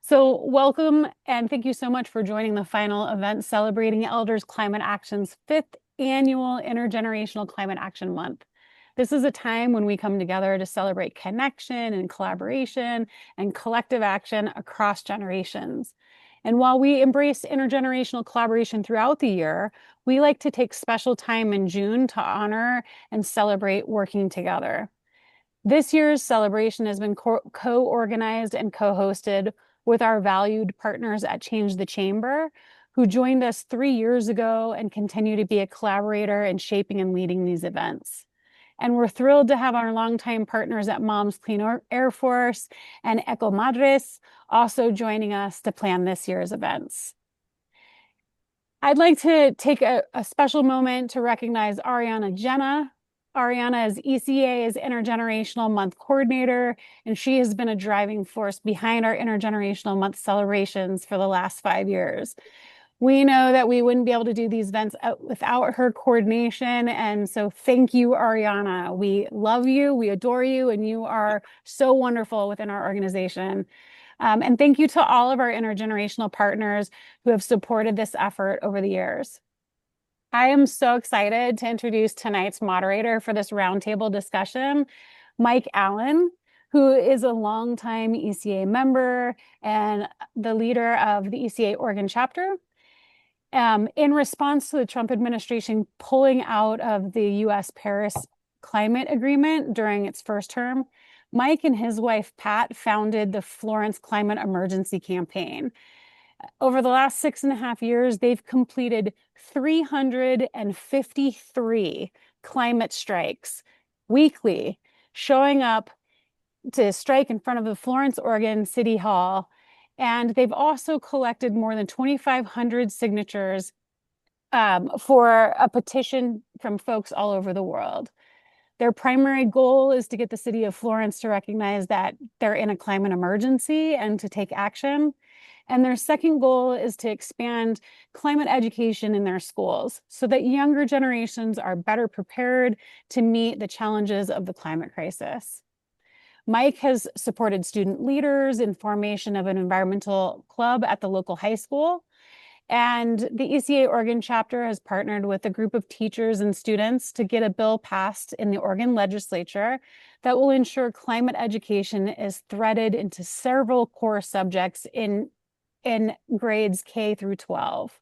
So, welcome and thank you so much for joining the final event celebrating Elders Climate Action's fifth annual Intergenerational Climate Action Month. This is a time when we come together to celebrate connection and collaboration and collective action across generations. And while we embrace intergenerational collaboration throughout the year, we like to take special time in June to honor and celebrate working together. This year's celebration has been co-organized and co-hosted with our valued partners at Change the Chamber, who joined us 3 years ago and continue to be a collaborator in shaping and leading these events. And we're thrilled to have our longtime partners at Moms Clean Air Force and Ecomadres also joining us to plan this year's events. I'd like to take a special moment to recognize Ariana Jenna. Ariana is ECA's Intergenerational Month Coordinator, and she has been a driving force behind our Intergenerational Month celebrations for the last 5 years. We know that we wouldn't be able to do these events without her coordination, and so thank you, Ariana. We love you, we adore you, and you are so wonderful within our organization. And thank you to all of our intergenerational partners who have supported this effort over the years. I am so excited to introduce tonight's moderator for this roundtable discussion, Mike Allen, who is a longtime ECA member and the leader of the ECA Oregon chapter. In response to the Trump administration pulling out of the U.S. Paris Climate Agreement during its first term, Mike and his wife, Pat, founded the Florence Climate Emergency Campaign. Over the last 6.5 years, they've completed 353 climate strikes weekly, showing up to strike in front of the Florence, Oregon City Hall. And they've also collected more than 2,500 signatures for a petition from folks all over the world. Their primary goal is to get the city of Florence to recognize that they're in a climate emergency and to take action. And their second goal is to expand climate education in their schools so that younger generations are better prepared to meet the challenges of the climate crisis. Mike has supported student leaders in formation of an environmental club at the local high school. And the ECA Oregon chapter has partnered with a group of teachers and students to get a bill passed in the Oregon legislature that will ensure climate education is threaded into several core subjects in grades K through 12.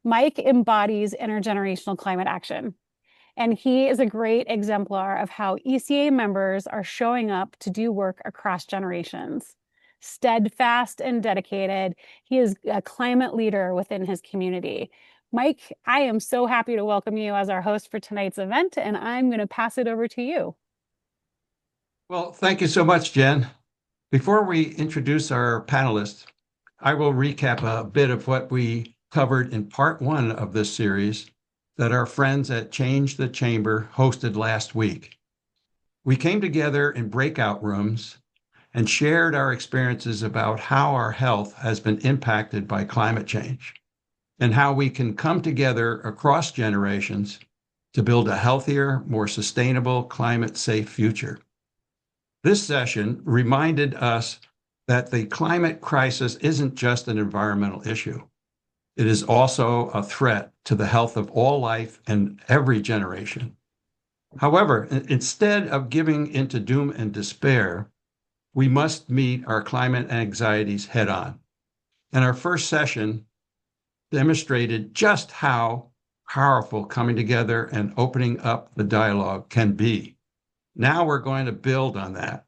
Mike embodies intergenerational climate action, and he is a great exemplar of how ECA members are showing up to do work across generations. Steadfast and dedicated, he is a climate leader within his community. Mike, I am so happy to welcome you as our host for tonight's event, and I'm going to pass it over to you. Well, thank you so much, Jen. Before we introduce our panelists, I will recap a bit of what we covered in part one of this series that our friends at Change the Chamber hosted last week. We came together in breakout rooms and shared our experiences about how our health has been impacted by climate change and how we can come together across generations to build a healthier, more sustainable, climate-safe future. This session reminded us that the climate crisis isn't just an environmental issue. It is also a threat to the health of all life and every generation. However, instead of giving into doom and despair, we must meet our climate anxieties head on. And our first session demonstrated just how powerful coming together and opening up the dialogue can be. Now we're going to build on that.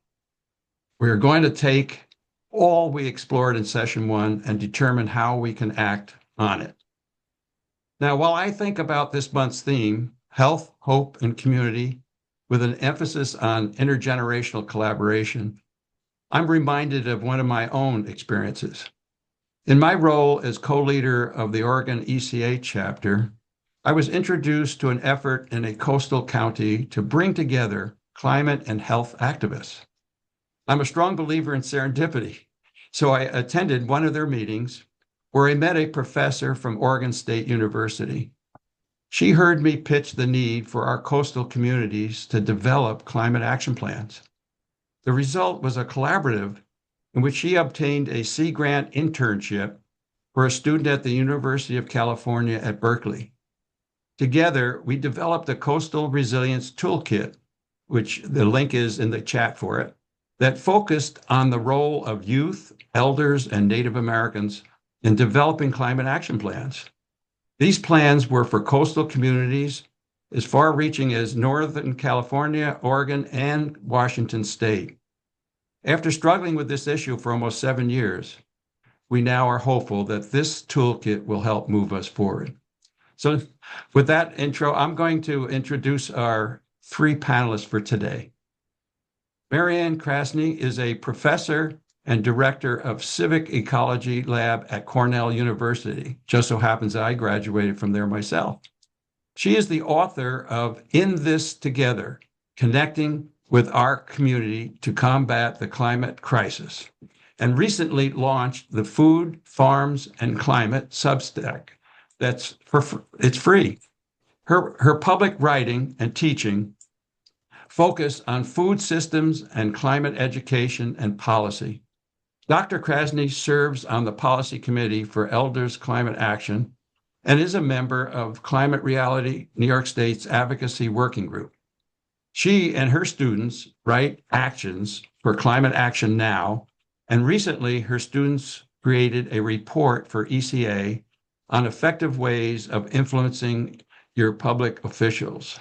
We're going to take all we explored in session one and determine how we can act on it. Now, while I think about this month's theme, health, hope, and community, with an emphasis on intergenerational collaboration, I'm reminded of one of my own experiences. In my role as co-leader of the Oregon ECA chapter, I was introduced to an effort in a coastal county to bring together climate and health activists. I'm a strong believer in serendipity, so I attended one of their meetings where I met a professor from Oregon State University. She heard me pitch the need for our coastal communities to develop climate action plans. The result was a collaborative in which she obtained a Sea Grant internship for a student at the University of California at Berkeley. Together, we developed a Coastal Resilience Toolkit, which the link is in the chat for it, that focused on the role of youth, elders, and Native Americans in developing climate action plans. These plans were for coastal communities as far-reaching as Northern California, Oregon, and Washington State. After struggling with this issue for almost 7 years, we now are hopeful that this toolkit will help move us forward. So with that intro, I'm going to introduce our 3 panelists for today. Marianne Krasny is a professor and director of Civic Ecology Lab at Cornell University. Just so happens that I graduated from there myself. She is the author of In This Together, Connecting with Our Community to Combat the Climate Crisis, and recently launched the Food, Farms, and Climate Substack. It's free. Her public writing and teaching focus on food systems and climate education and policy. Dr. Krasny serves on the policy committee for Elders Climate Action and is a member of Climate Reality, New York State's advocacy working group. She and her students write actions for Climate Action Now, and recently her students created a report for ECA on effective ways of influencing your public officials.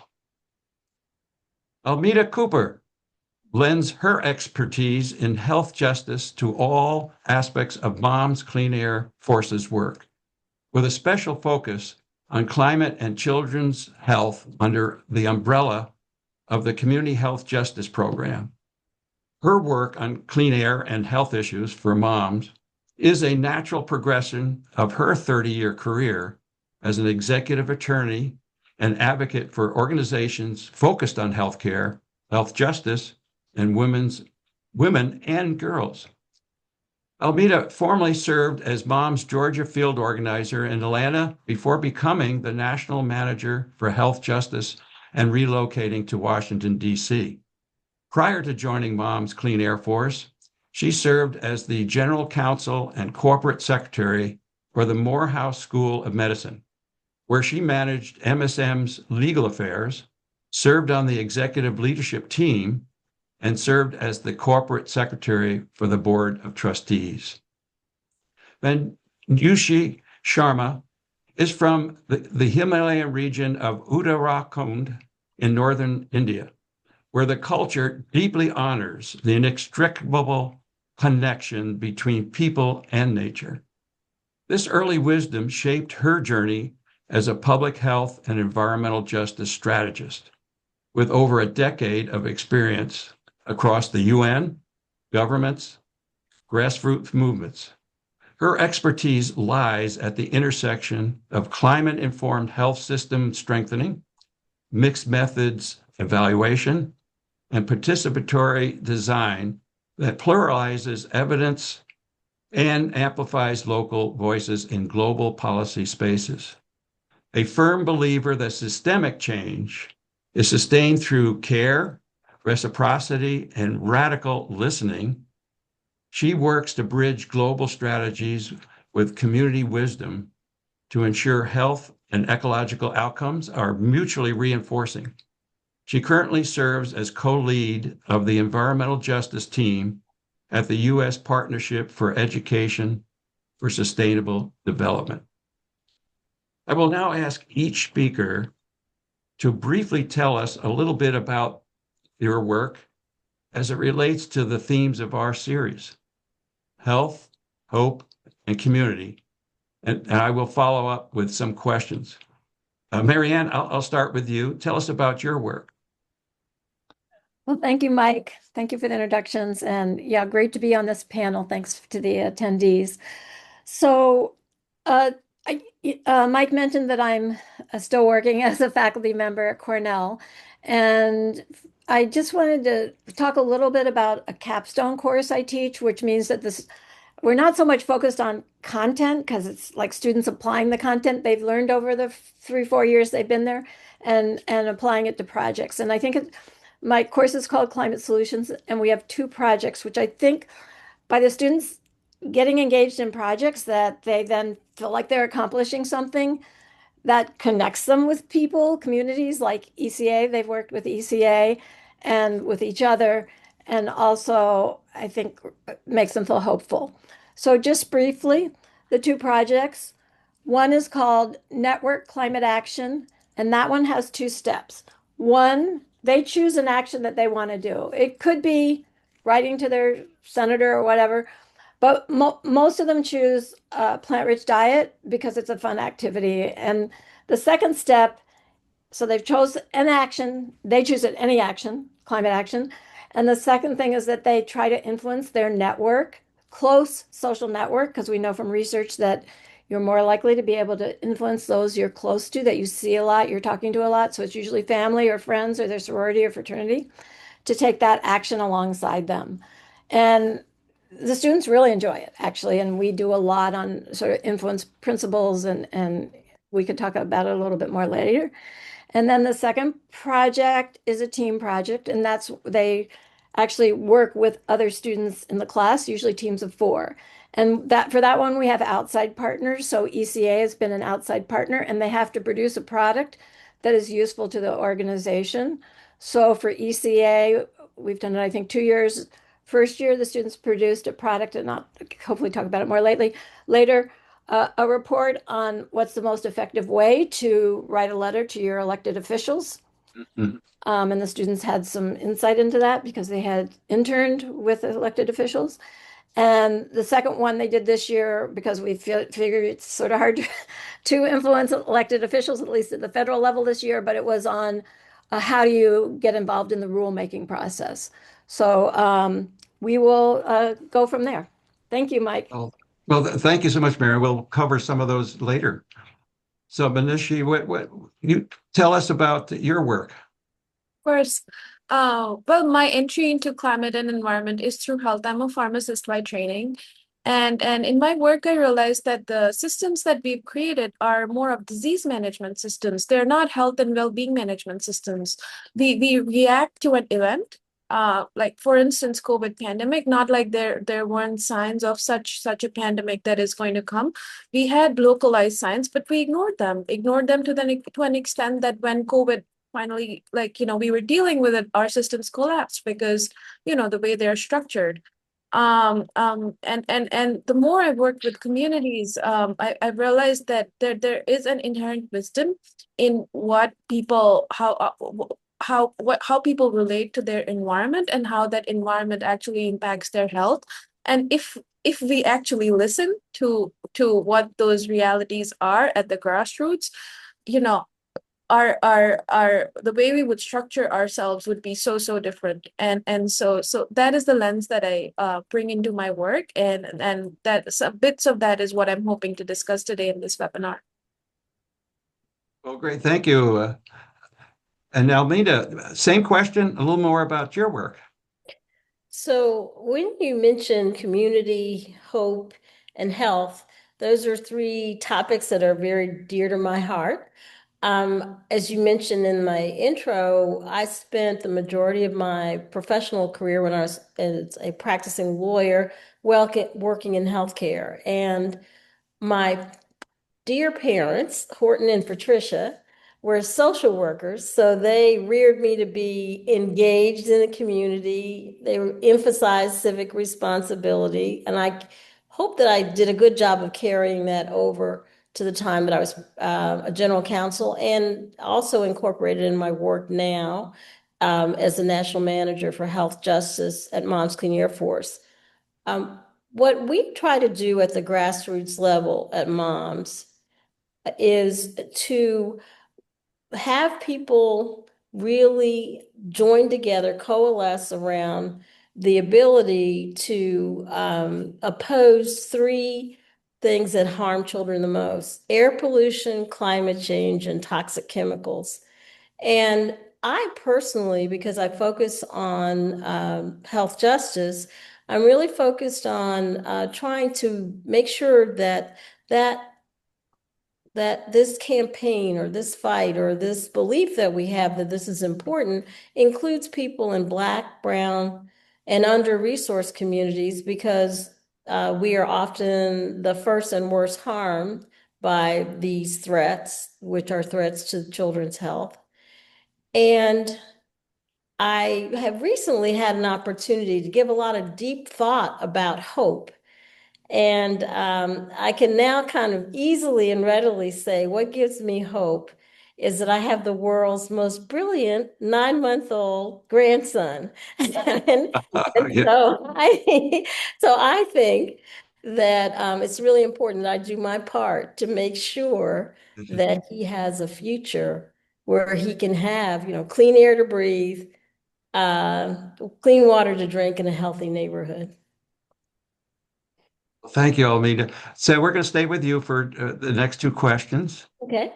Almeda Cooper lends her expertise in health justice to all aspects of Moms Clean Air Force's work, with a special focus on climate and children's health under the umbrella of the Community Health Justice Program. Her work on clean air and health issues for moms is a natural progression of her 30-year career as an executive attorney and advocate for organizations focused on healthcare, health justice, and women and girls. Almeda formerly served as Moms Georgia field organizer in Atlanta before becoming the national manager for health justice and relocating to Washington, D.C. Prior to joining Moms Clean Air Force, she served as the general counsel and corporate secretary for the Morehouse School of Medicine, where she managed MSM's legal affairs, served on the executive leadership team, and served as the corporate secretary for the board of trustees. Then Yushi Sharma is from the Himalayan region of Uttarakhand in northern India, where the culture deeply honors the inextricable connection between people and nature. This early wisdom shaped her journey as a public health and environmental justice strategist, with over a decade of experience across the UN, governments, grassroots movements. Her expertise lies at the intersection of climate-informed health system strengthening, mixed methods evaluation, and participatory design that pluralizes evidence and amplifies local voices in global policy spaces. A firm believer that systemic change is sustained through care, reciprocity, and radical listening, she works to bridge global strategies with community wisdom to ensure health and ecological outcomes are mutually reinforcing. She currently serves as co-lead of the environmental justice team at the U.S. Partnership for Education for Sustainable Development. I will now ask each speaker to briefly tell us a little bit about your work as it relates to the themes of our series: health, hope, and community. And I will follow up with some questions. Marianne, I'll start with you. Tell us about your work. Well, thank you, Mike. Thank you for the introductions. And yeah, great to be on this panel. Thanks to the attendees. So Mike mentioned that I'm still working as a faculty member at Cornell. And I just wanted to talk a little bit about a capstone course I teach, which means that we're not so much focused on content because it's like students applying the content they've learned over the 3-4 years they've been there and applying it to projects. And I think my course is called Climate Solutions, and we have 2 projects, which I think by the students getting engaged in projects that they then feel like they're accomplishing something that connects them with people, communities like ECA. They've worked with ECA and with each other, and also I think makes them feel hopeful. So just briefly, the two projects, one is called Network Climate Action, and that one has two steps. One, they choose an action that they want to do. It could be writing to their senator or whatever, but most of them choose a plant-rich diet because it's a fun activity. And the second step, so they've chosen an action, they choose any action, climate action. And the second thing is that they try to influence their network, close social network, because we know from research that you're more likely to be able to influence those you're close to, that you see a lot, you're talking to a lot. So it's usually family or friends or their sorority or fraternity, to take that action alongside them. And the students really enjoy it, actually. And we do a lot on sort of influence principles, and we could talk about it a little bit more later. And then the second project is a team project, and that's they actually work with other students in the class, usually teams of 4. And that for that one, we have outside partners. So ECA has been an outside partner, and they have to produce a product that is useful to the organization. So for ECA, we've done it, I think, 2 years. First year, the students produced a product, and I'll hopefully talk about it more later, a report on what's the most effective way to write a letter to your elected officials. Mhm. And the students had some insight into that because they had interned with elected officials. And the second one they did this year, because we figured it's sort of hard to influence elected officials, at least at the federal level this year, but it was on how do you get involved in the rulemaking process. So we will go from there. Thank you, Mike. Well, thank you so much, Mary. We'll cover some of those later. So, Manishi, what you tell us about your work? Course. Well, my entry into climate and environment is through health. I'm a pharmacist by training. And in my work, I realized that the systems that we've created are more of disease management systems. They're not health and well-being management systems. We react to an event, like for instance, COVID pandemic, not like there weren't signs of such a pandemic that is going to come. We had localized signs, but we ignored them to an extent that when COVID finally, like, we were dealing with it, our systems collapsed because, the way they're structured. And the more I've worked with communities, I've realized that there is an inherent wisdom in what people, how people relate to their environment and how that environment actually impacts their health. And if we actually listen to what those realities are at the grassroots, our the way we would structure ourselves would be so different. And so that is the lens that I bring into my work, and that some bits of that is what I'm hoping to discuss today in this webinar. Well, great, thank you. And now, Linda, same question, a little more about your work. So when you mention community, hope, and health, those are 3 topics that are very dear to my heart. As you mentioned in my intro, I spent the majority of my professional career when I was as a practicing lawyer, working in healthcare. And my dear parents, Horton and Patricia, were social workers, so they reared me to be engaged in the community. They emphasized civic responsibility, and I hope that I did a good job of carrying that over to the time that I was a general counsel, and also incorporated in my work now as the national manager for health justice at Moms Clean Air Force. What we try to do at the grassroots level at Moms is to have people really join together, coalesce around the ability to oppose 3 things that harm children the most: air pollution, climate change, and toxic chemicals. And I personally, because I focus on health justice, I'm really focused on trying to make sure that this campaign or this fight or this belief that we have that this is important includes people in Black, brown, and under-resourced communities because we are often the first and worst harmed by these threats, which are threats to children's health. And I have recently had an opportunity to give a lot of deep thought about hope. And I can now kind of easily and readily say what gives me hope is that I have the world's most brilliant 9-month-old grandson. And Yeah. so I think that it's really important that I do my part to make sure that he has a future where he can have, clean air to breathe, uh, clean water to drink, in a healthy neighborhood. Thank you, Almeida. So we're going to stay with you for the next two questions. Okay.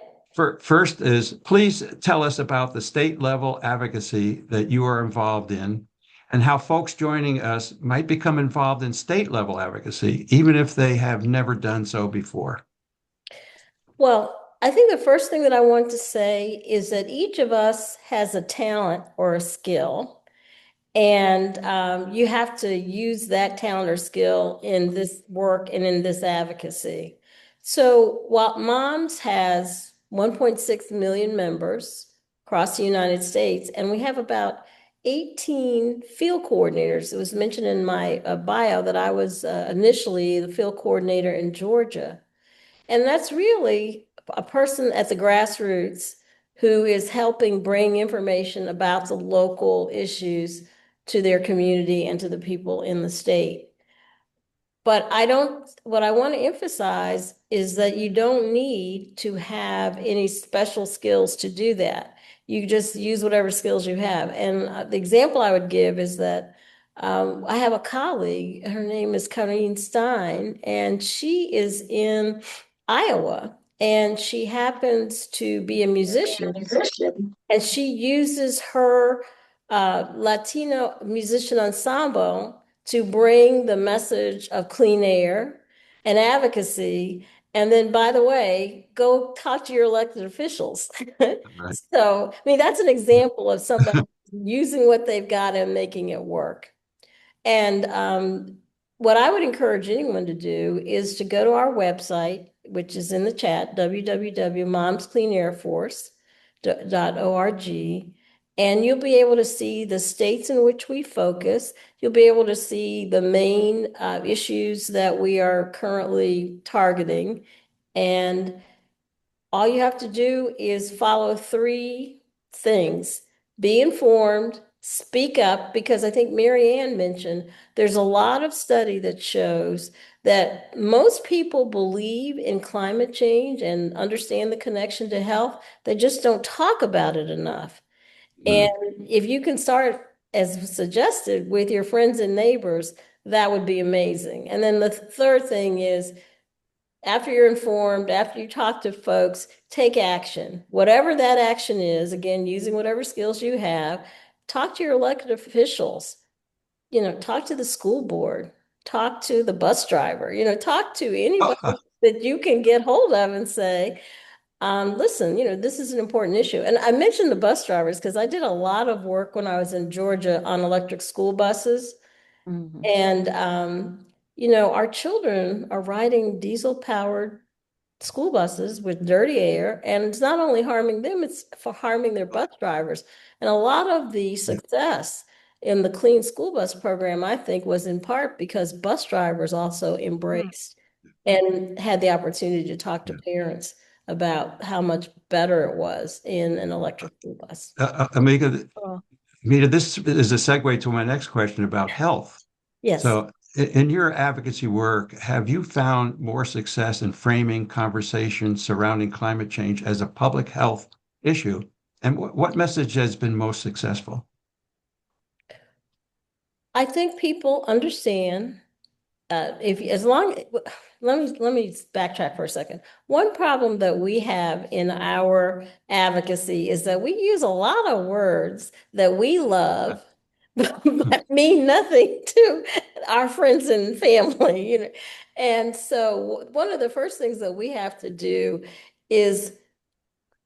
First is, please tell us about the state level advocacy that you are involved in and how folks joining us might become involved in state level advocacy, even if they have never done so before. Well, I think the first thing that I want to say is that each of us has a talent or a skill, and you have to use that talent or skill in this work and in this advocacy. So while Moms has 1.6 million members across the United States, and we have about 18 field coordinators. It was mentioned in my bio that I was initially the field coordinator in Georgia. And that's really a person at the grassroots who is helping bring information about the local issues to their community and to the people in the state. But what I want to emphasize is that you don't need to have any special skills to do that. You just use whatever skills you have. And the example I would give is that I have a colleague, her name is Karine Stein, and she is in Iowa, and she happens to be a musician, and she uses her Latino musician ensemble to bring the message of clean air and advocacy. And then, by the way, go talk to your elected officials. Right. So, I mean, that's an example of somebody using what they've got and making it work. And what I would encourage anyone to do is to go to our website, which is in the chat, www.momscleanairforce.org, and you'll be able to see the states in which we focus. You'll be able to see the main issues that we are currently targeting. And all you have to do is follow 3 things. Be informed, speak up, because I think Mary Ann mentioned there's a lot of study that shows that most people believe in climate change and understand the connection to health. They just don't talk about it enough. And if you can start, as suggested, with your friends and neighbors, that would be amazing. And then the third thing is, after you're informed, after you talk to folks, take action. Whatever that action is, again, using whatever skills you have, talk to your elected officials, talk to the school board, talk to the bus driver, talk to anybody that you can get hold of and say, listen, this is an important issue. And I mentioned the bus drivers because I did a lot of work when I was in Georgia on electric school buses. Mhm. And, our children are riding diesel-powered school buses with dirty air, and it's not only harming them, it's for harming their bus drivers. And a lot of the success in the Clean School Bus program, I think, was in part because bus drivers also embraced and had the opportunity to talk to parents about how much better it was in an electric school bus. Amiga, Oh. this is a segue to my next question about health. Yes. So in your advocacy work, have you found more success in framing conversations surrounding climate change as a public health issue? And what message has been most successful? I think people understand let me backtrack for a second. One problem that we have in our advocacy is that we use a lot of words that we love but mean nothing to our friends and family, And so one of the first things that we have to do is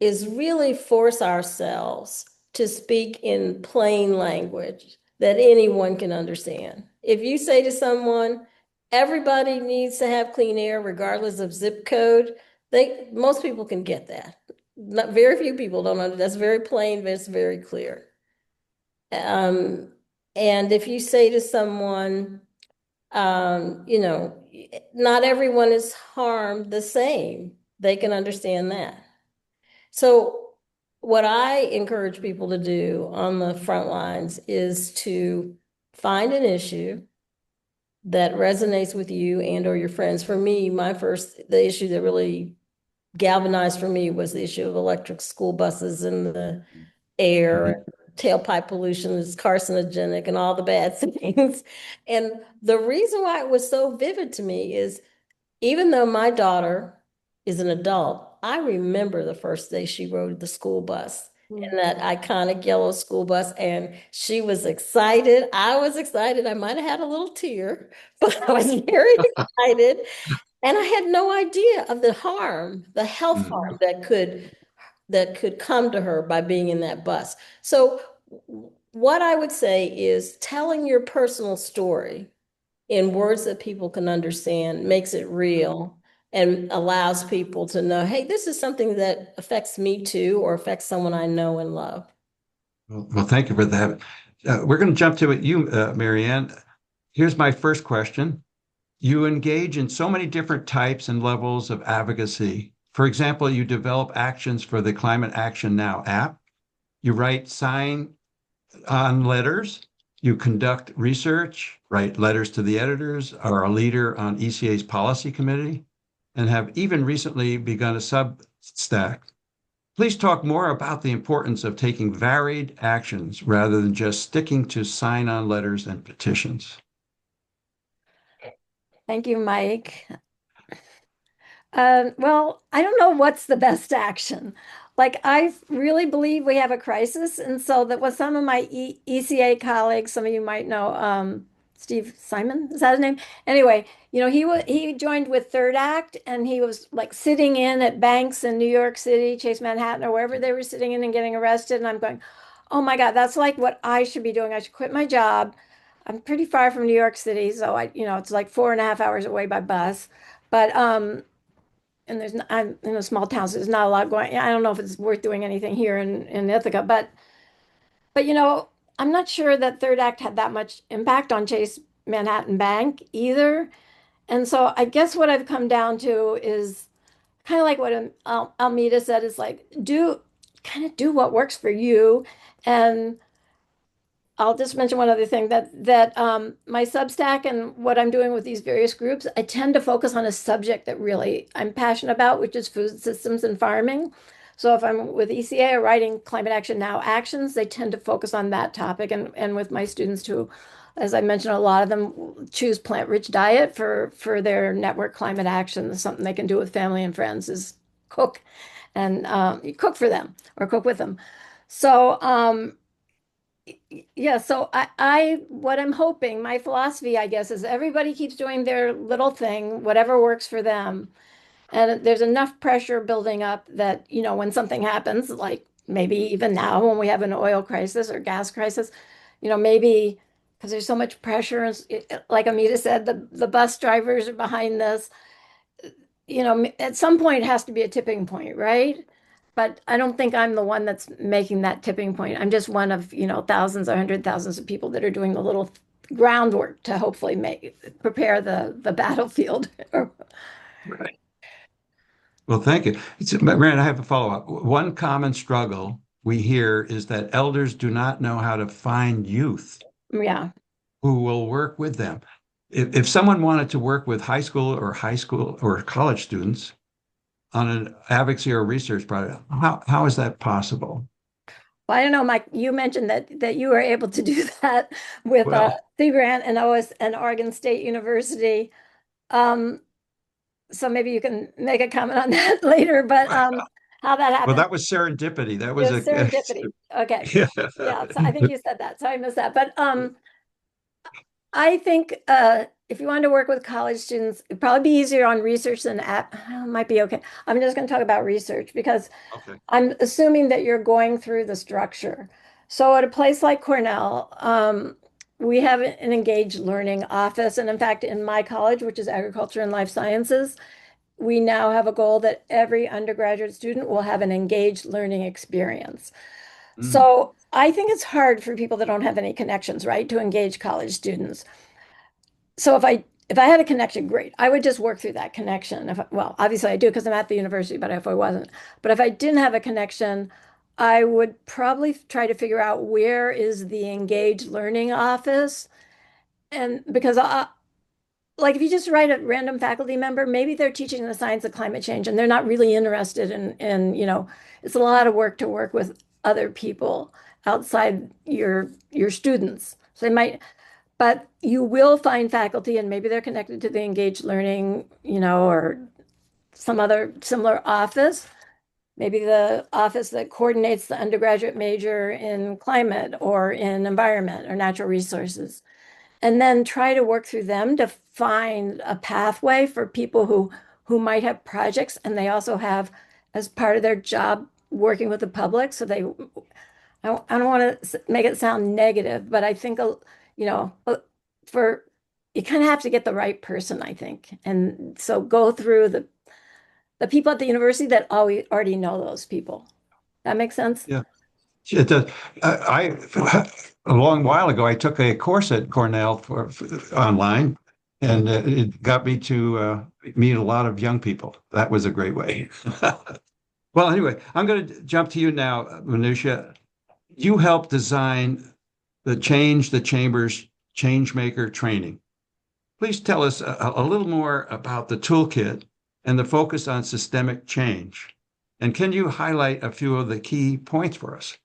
really force ourselves to speak in plain language. that anyone can understand. If you say to someone, everybody needs to have clean air regardless of zip code, most people can get that. Not very few people don't know. That's very plain, but it's very clear. And if you say to someone, not everyone is harmed the same, they can understand that. So what I encourage people to do on the front lines is to find an issue that resonates with you and or your friends. For me, the issue that really galvanized for me was the issue of electric school buses and the air, tailpipe pollution is carcinogenic and all the bad things. And the reason why it was so vivid to me is even though my daughter is an adult, I remember the first day she rode the school bus in that iconic yellow school bus, and she was excited. I was excited. I might have had a little tear, but I was very excited. And I had no idea of the health harm that could come to her by being in that bus. So what I would say is telling your personal story in words that people can understand makes it real and allows people to know, hey, this is something that affects me too, or affects someone I know and love. Well, thank you for that. We're going to jump to it, Marianne. Here's my first question. You engage in so many different types and levels of advocacy. For example, you develop actions for the Climate Action Now app. You write sign-on letters. You conduct research, write letters to the editors, are a leader on ECA's policy committee, and have even recently begun a Substack. Please talk more about the importance of taking varied actions rather than just sticking to sign-on letters and petitions. Thank you, Mike. Well, I don't know what's the best action. Like, I really believe we have a crisis. And so that was some of my ECA colleagues, some of you might know, Steve Simon, is that his name? Anyway, he joined with Third Act, and he was like sitting in at banks in New York City, Chase Manhattan, or wherever they were sitting in and getting arrested. And I'm going, oh my God, that's like what I should be doing. I should quit my job. I'm pretty far from New York City, so it's like 4.5 hours away by bus. But and I'm in a small town, so there's not a lot going. I don't know if it's worth doing anything here in Ithaca, but I'm not sure that Third Act had that much impact on Chase Manhattan Bank either. And so I guess what I've come down to is kind of like what Almeida said, is like do what works for you. And I'll just mention one other thing, that my Substack and what I'm doing with these various groups, I tend to focus on a subject that really I'm passionate about, which is food systems and farming. So if I'm with ECA or writing Climate Action Now actions, they tend to focus on that topic. And with my students too, as I mentioned, a lot of them choose plant-rich diet for their network climate action. Something they can do with family and friends is cook, and you cook for them or cook with them. So yeah, so what I'm hoping, my philosophy, I guess, is everybody keeps doing their little thing, whatever works for them. And there's enough pressure building up that, when something happens, like maybe even now when we have an oil crisis or gas crisis, maybe because there's so much pressure, like Amita said, the bus drivers are behind this, at some point it has to be a tipping point, right? But I don't think I'm the one that's making that tipping point. I'm just one of, thousands or hundred thousands of people that are doing the little groundwork to hopefully prepare the battlefield. Right. Well, thank you. Marianne, I have a follow-up. One common struggle we hear is that elders do not know how to find youth Yeah. who will work with them. If someone wanted to work with high school or college students on an advocacy or research project, how is that possible? Well, I don't know, Mike, you mentioned that you were able to do that with Sea Grant and Oregon State University. So maybe you can make a comment on that later, but how that happened. Well, that was serendipity. That was serendipity. Okay. Yeah. Yeah, so I think you said that, so I missed that. But I think if you want to work with college students, it'd probably be easier on research than might be okay. I'm just going to talk about research because Okay. I'm assuming that you're going through the structure. So at a place like Cornell, we have an engaged learning office. And in fact, in my college, which is Agriculture and Life Sciences, we now have a goal that every undergraduate student will have an engaged learning experience. Mm. So I think it's hard for people that don't have any connections, right, to engage college students. So if I had a connection, great. I would just work through that connection. Well, obviously I do because I'm at the university, but if I wasn't, but if I didn't have a connection, I would probably try to figure out where is the engaged learning office. And because like if you just write a random faculty member, maybe they're teaching the science of climate change and they're not really interested in, it's a lot of work to work with other people outside your students. So they might, but you will find faculty and maybe they're connected to the engaged learning, or some other similar office. Maybe the office that coordinates the undergraduate major in climate or in environment or natural resources. And then try to work through them to find a pathway for people who might have projects and they also have as part of their job working with the public. So I don't want to make it sound negative, but I think, for you kind of have to get the right person, I think. And so go through the people at the university that already know those people. That makes sense? Yeah. It does. A long while ago, I took a course at Cornell for online, and it got me to meet a lot of young people. That was a great way. Well, anyway, I'm going to jump to you now, Manusha. You helped design the Change the Chambers Changemaker training. Please tell us a little more about the toolkit and the focus on systemic change. And can you highlight a few of the key points for us?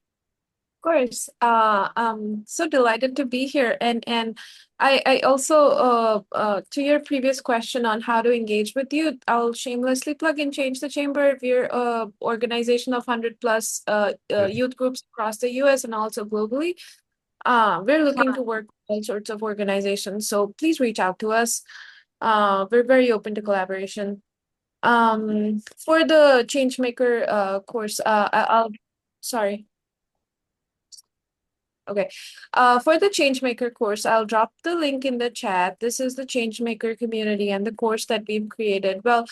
Of course. I'm so delighted to be here. And I also, to your previous question on how to engage with youth, I'll shamelessly plug in Change the Chamber. We're an organization of 100 plus youth groups across the US and also globally. We're looking to work with all sorts of organizations, so please reach out to us. We're very open to collaboration. For the Changemaker course, sorry. Okay. For the Changemaker course, I'll drop the link in the chat. This is the Changemaker community and the course that we've created. Well,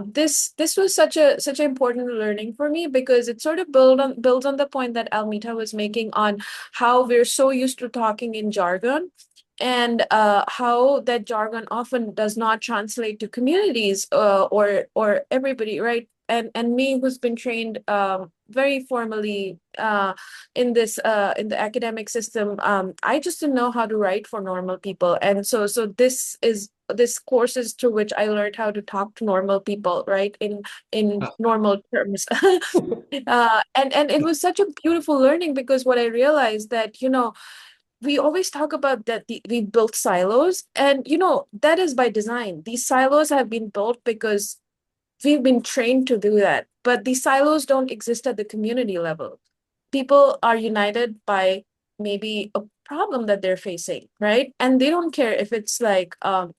this was such an important learning for me because it sort of builds on the point that Almita was making on how we're so used to talking in jargon and how that jargon often does not translate to communities or everybody, right? And me, who's been trained very formally in the academic system, I just didn't know how to write for normal people, and so this course is through which I learned how to talk to normal people, right, in normal terms. And it was such a beautiful learning because what I realized that we always talk about that we built silos, and that is by design. These silos have been built because we've been trained to do that, but these silos don't exist at the community level. People are united by maybe a problem that they're facing, right? And they don't care if it's like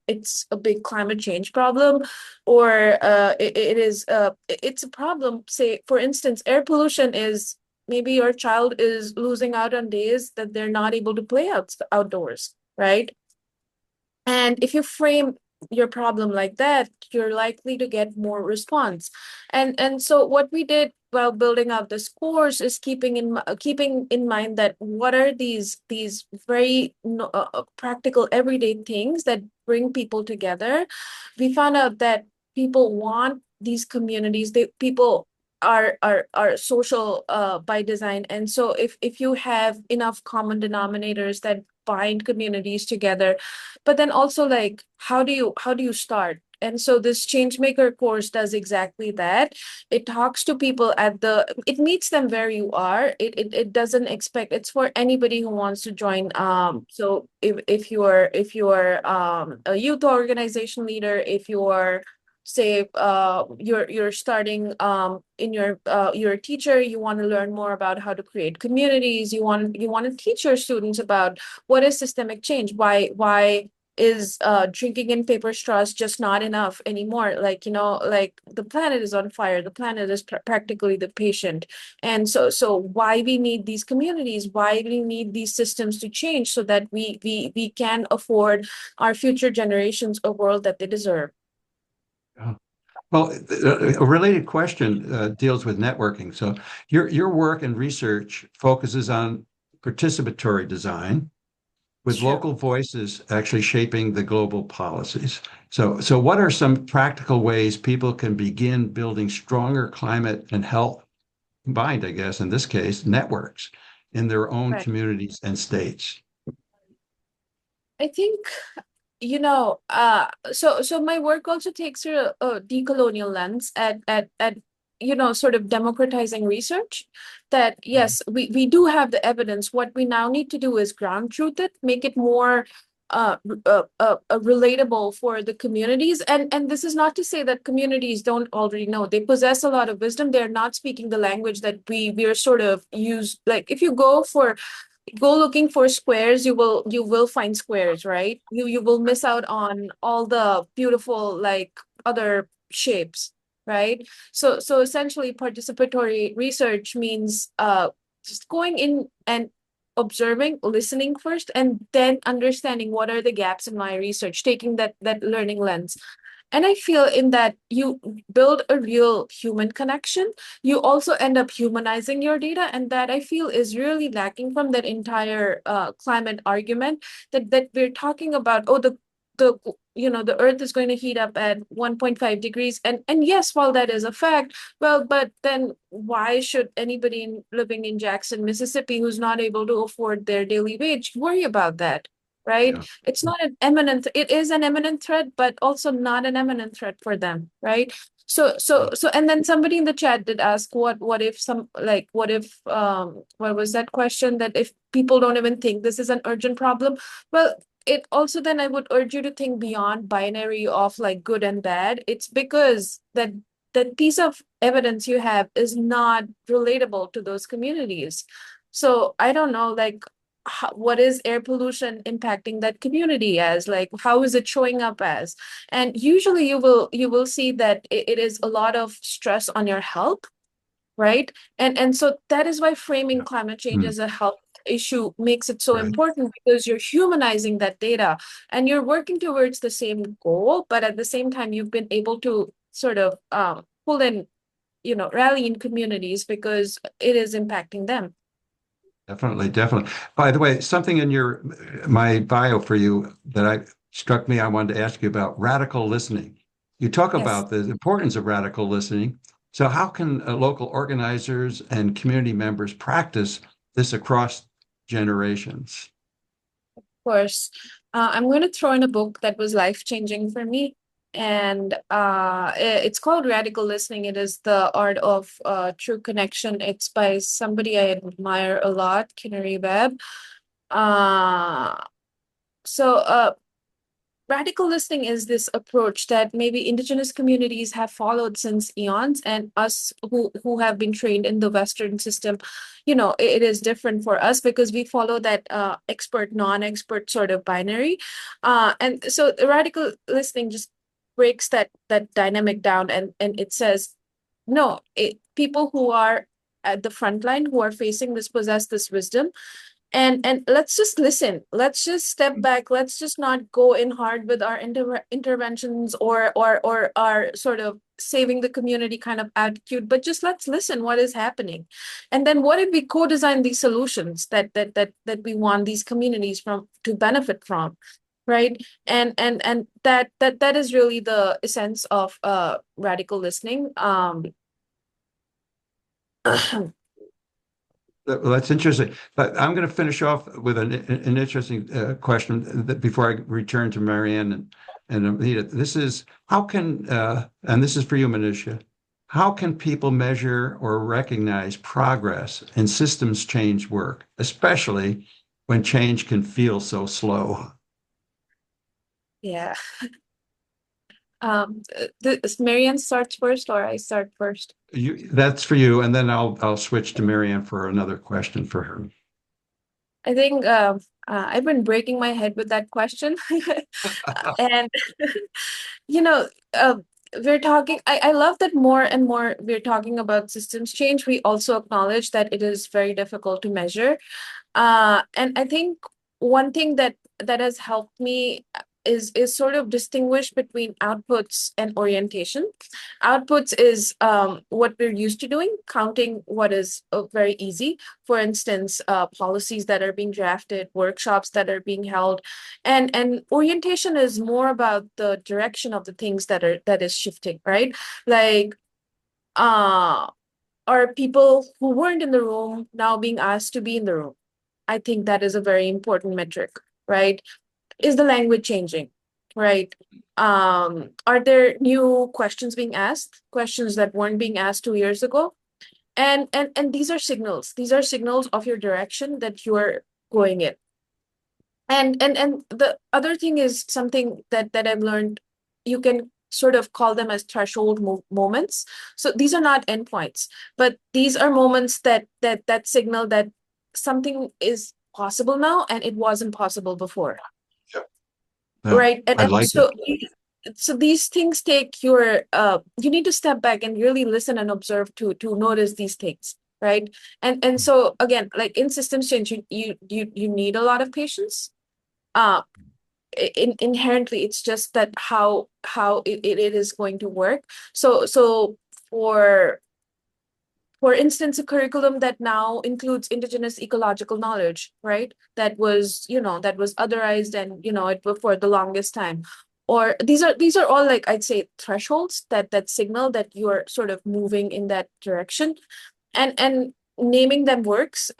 it's a big climate change problem or it's a problem. Say, for instance, air pollution is maybe your child is losing out on days that they're not able to play outdoors, right? And if you frame your problem like that, you're likely to get more response. And so what we did while building out this course is keeping in mind that what are these very practical everyday things that bring people together. We found out that people want these communities. People are social by design, and so if you have enough common denominators that bind communities together, but then also like how do you start? And so this Changemaker course does exactly that. It talks to people it meets them where you are. It doesn't expect, it's for anybody who wants to join. So if you're a youth organization leader, if you're say you're starting in you're a teacher, you want to learn more about how to create communities, you want to teach your students about what is systemic change, why is drinking in paper straws just not enough anymore? Like, like the planet is on fire. The planet is practically the patient. And so why we need these communities, why we need these systems to change so that we can afford our future generations a world that they deserve. Yeah. Well, a related question deals with networking. So your work and research focuses on participatory design, with Sure. local voices actually shaping the global policies. So what are some practical ways people can begin building stronger climate and health combined, I guess, in this case, networks in their own Right. communities and states? I think, so my work also takes a decolonial lens at sort of democratizing research. That yes, we do have the evidence. What we now need to do is ground truth it, make it more relatable for the communities. And this is not to say that communities don't already know. They possess a lot of wisdom. They're not speaking the language that we're sort of used. Like if you go looking for squares, you will find squares, right? You will miss out on all the beautiful like other shapes, right? So essentially participatory research means just going in and observing, listening first, and then understanding what are the gaps in my research, taking that learning lens. And I feel in that you build a real human connection, you also end up humanizing your data. And that I feel is really lacking from that entire climate argument that we're talking about, oh, the earth is going to heat up at 1.5 degrees. And yes, while that is a fact, well, but then why should anybody living in Jackson, Mississippi, who's not able to afford their daily wage, worry about that? Right? Yeah. It's not an eminent, it is an eminent threat, but also not an eminent threat for them, right? So and then somebody in the chat did ask what if what was that question, that if people don't even think this is an urgent problem? Well, it also, then I would urge you to think beyond binary of like good and bad. It's because that piece of evidence you have is not relatable to those communities. So I don't know, like what is air pollution impacting that community as, like how is it showing up as? And usually you will see that it is a lot of stress on your health, right? And so that is why framing Yeah. climate change Mm. as a health issue makes it so Right. important, because you're humanizing that data and you're working towards the same goal, but at the same time you've been able to sort of pull in, rally in communities because it is impacting them. Definitely, definitely. By the way, something in my bio for you that struck me, I wanted to ask you about radical listening. You talk Yes. about the importance of radical listening. So how can local organizers and community members practice this across generations? Course. I'm going to throw in a book that was life-changing for me. And it's called Radical Listening. It is the art of true connection. It's by somebody I admire a lot, Kinnari Webb. So radical listening is this approach that maybe indigenous communities have followed since eons, and us who have been trained in the Western system, it is different for us because we follow that expert, non-expert sort of binary. And so the radical listening just breaks that dynamic down, and it says, no, people who are at the front line, who are facing this, possess this wisdom, and let's just listen, let's just step back, let's just not go in hard with our interventions or our sort of saving the community kind of attitude, but just let's listen what is happening. And then what if we co-design these solutions that we want these communities to benefit from, right? And that is really the essence of radical listening. That's interesting. But I'm going to finish off with an interesting question before I return to Marianne and Anita. This is how can, and this is for you, Manisha, how can people measure or recognize progress in systems change work, especially when change can feel so slow? Yeah. Marianne starts first, or I start first? That's for you, and then I'll switch to Marianne for another question for her. I think I've been breaking my head with that question. And, you know, uh, we're talking, I love that more and more we're talking about systems change. We also acknowledge that it is very difficult to measure. And I think one thing that has helped me is sort of distinguish between outputs and orientation. Outputs is what we're used to doing, counting what is very easy. For instance, policies that are being drafted, workshops that are being held, and orientation is more about the direction of the things that is shifting, right? Like, are people who weren't in the room now being asked to be in the room? I think that is a very important metric, right? Is the language changing, right? Are there new questions being asked, questions that weren't being asked 2 years ago? And these are signals. These are signals of your direction that you're going in. And the other thing is something that I've learned. You can sort of call them as threshold moments. So these are not endpoints, but these are moments that signal that something is possible now and it wasn't possible before. Yeah, Right. I And like so it. so these things take your you need to step back and really listen and observe to notice these things, right? And so again, like in systems change, you need a lot of patience. Uh Inherently, it's just that how it is going to work. So for instance, a curriculum that now includes indigenous ecological knowledge, right? That was, that was otherized and, it for the longest time. Or these are all, like, I'd say, thresholds that signal that you're sort of moving in that direction. And naming them works,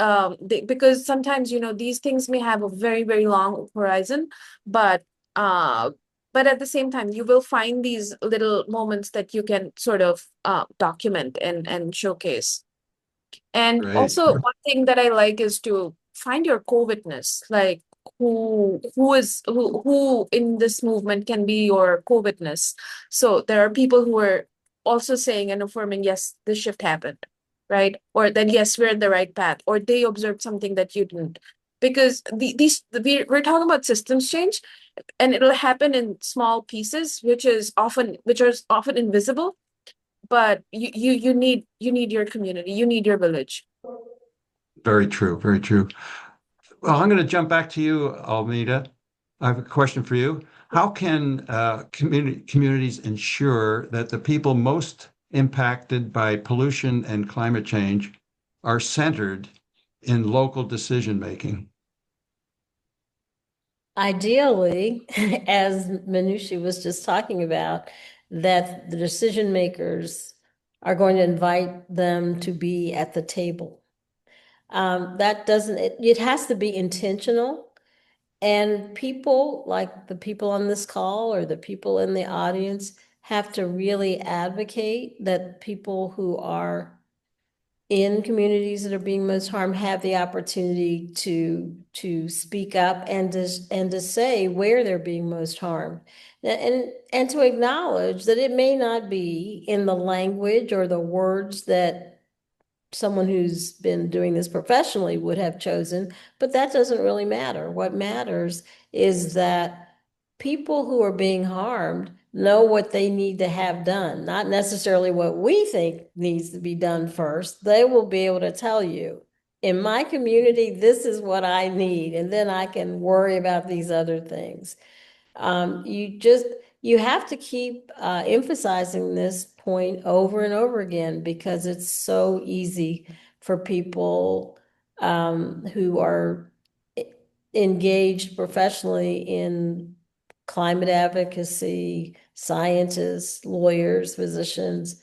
because sometimes, these things may have a very, very long horizon, but uh but at the same time, you will find these little moments that you can sort of document and showcase. And Great. also, one thing that I like is to find your co-witness, like who in this movement can be your co-witness. So there are people who are also saying and affirming, yes, this shift happened, right? Or that, yes, we're in the right path, or they observed something that you didn't. Because we're talking about systems change, and it'll happen in small pieces, which are often invisible. But you need your community, you need your village. Very true. Very true. Well, I'm going to jump back to you, Almeida. I have a question for you. How can communities ensure that the people most impacted by pollution and climate change are centered in local decision making? Ideally, as Manushi was just talking about, that the decision makers are going to invite them to be at the table. That doesn't, it has to be intentional. And people, like the people on this call or the people in the audience, have to really advocate that people who are in communities that are being most harmed have the opportunity to speak up and to say where they're being most harmed. And to acknowledge that it may not be in the language or the words that someone who's been doing this professionally would have chosen, but that doesn't really matter. What matters is that people who are being harmed know what they need to have done, not necessarily what we think needs to be done first. They will be able to tell you, in my community, this is what I need, and then I can worry about these other things. You have to keep emphasizing this point over and over again, because it's so easy for people who are engaged professionally in climate advocacy, scientists, lawyers, physicians,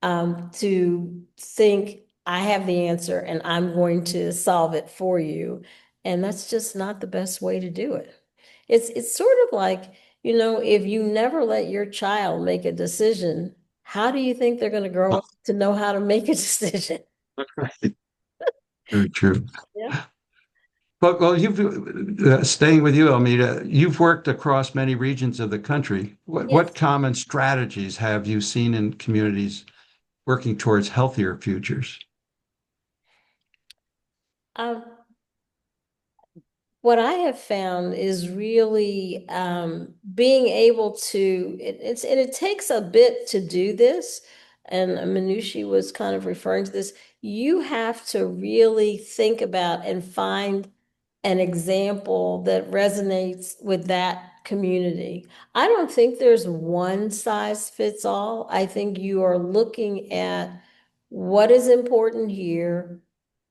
to think, I have the answer and I'm going to solve it for you. And that's just not the best way to do it. It's sort of like, if you never let your child make a decision, how do you think they're going to grow up to know how to make a decision? Right. Very true. Yeah. But well, staying with you, Almeida, you've worked across many regions of the country. What Yes. common strategies have you seen in communities working towards healthier futures? Um, what I have found is really being able to, it takes a bit to do this. And Manushi was kind of referring to this. You have to really think about and find an example that resonates with that community. I don't think there's one size fits all. I think you are looking at what is important here.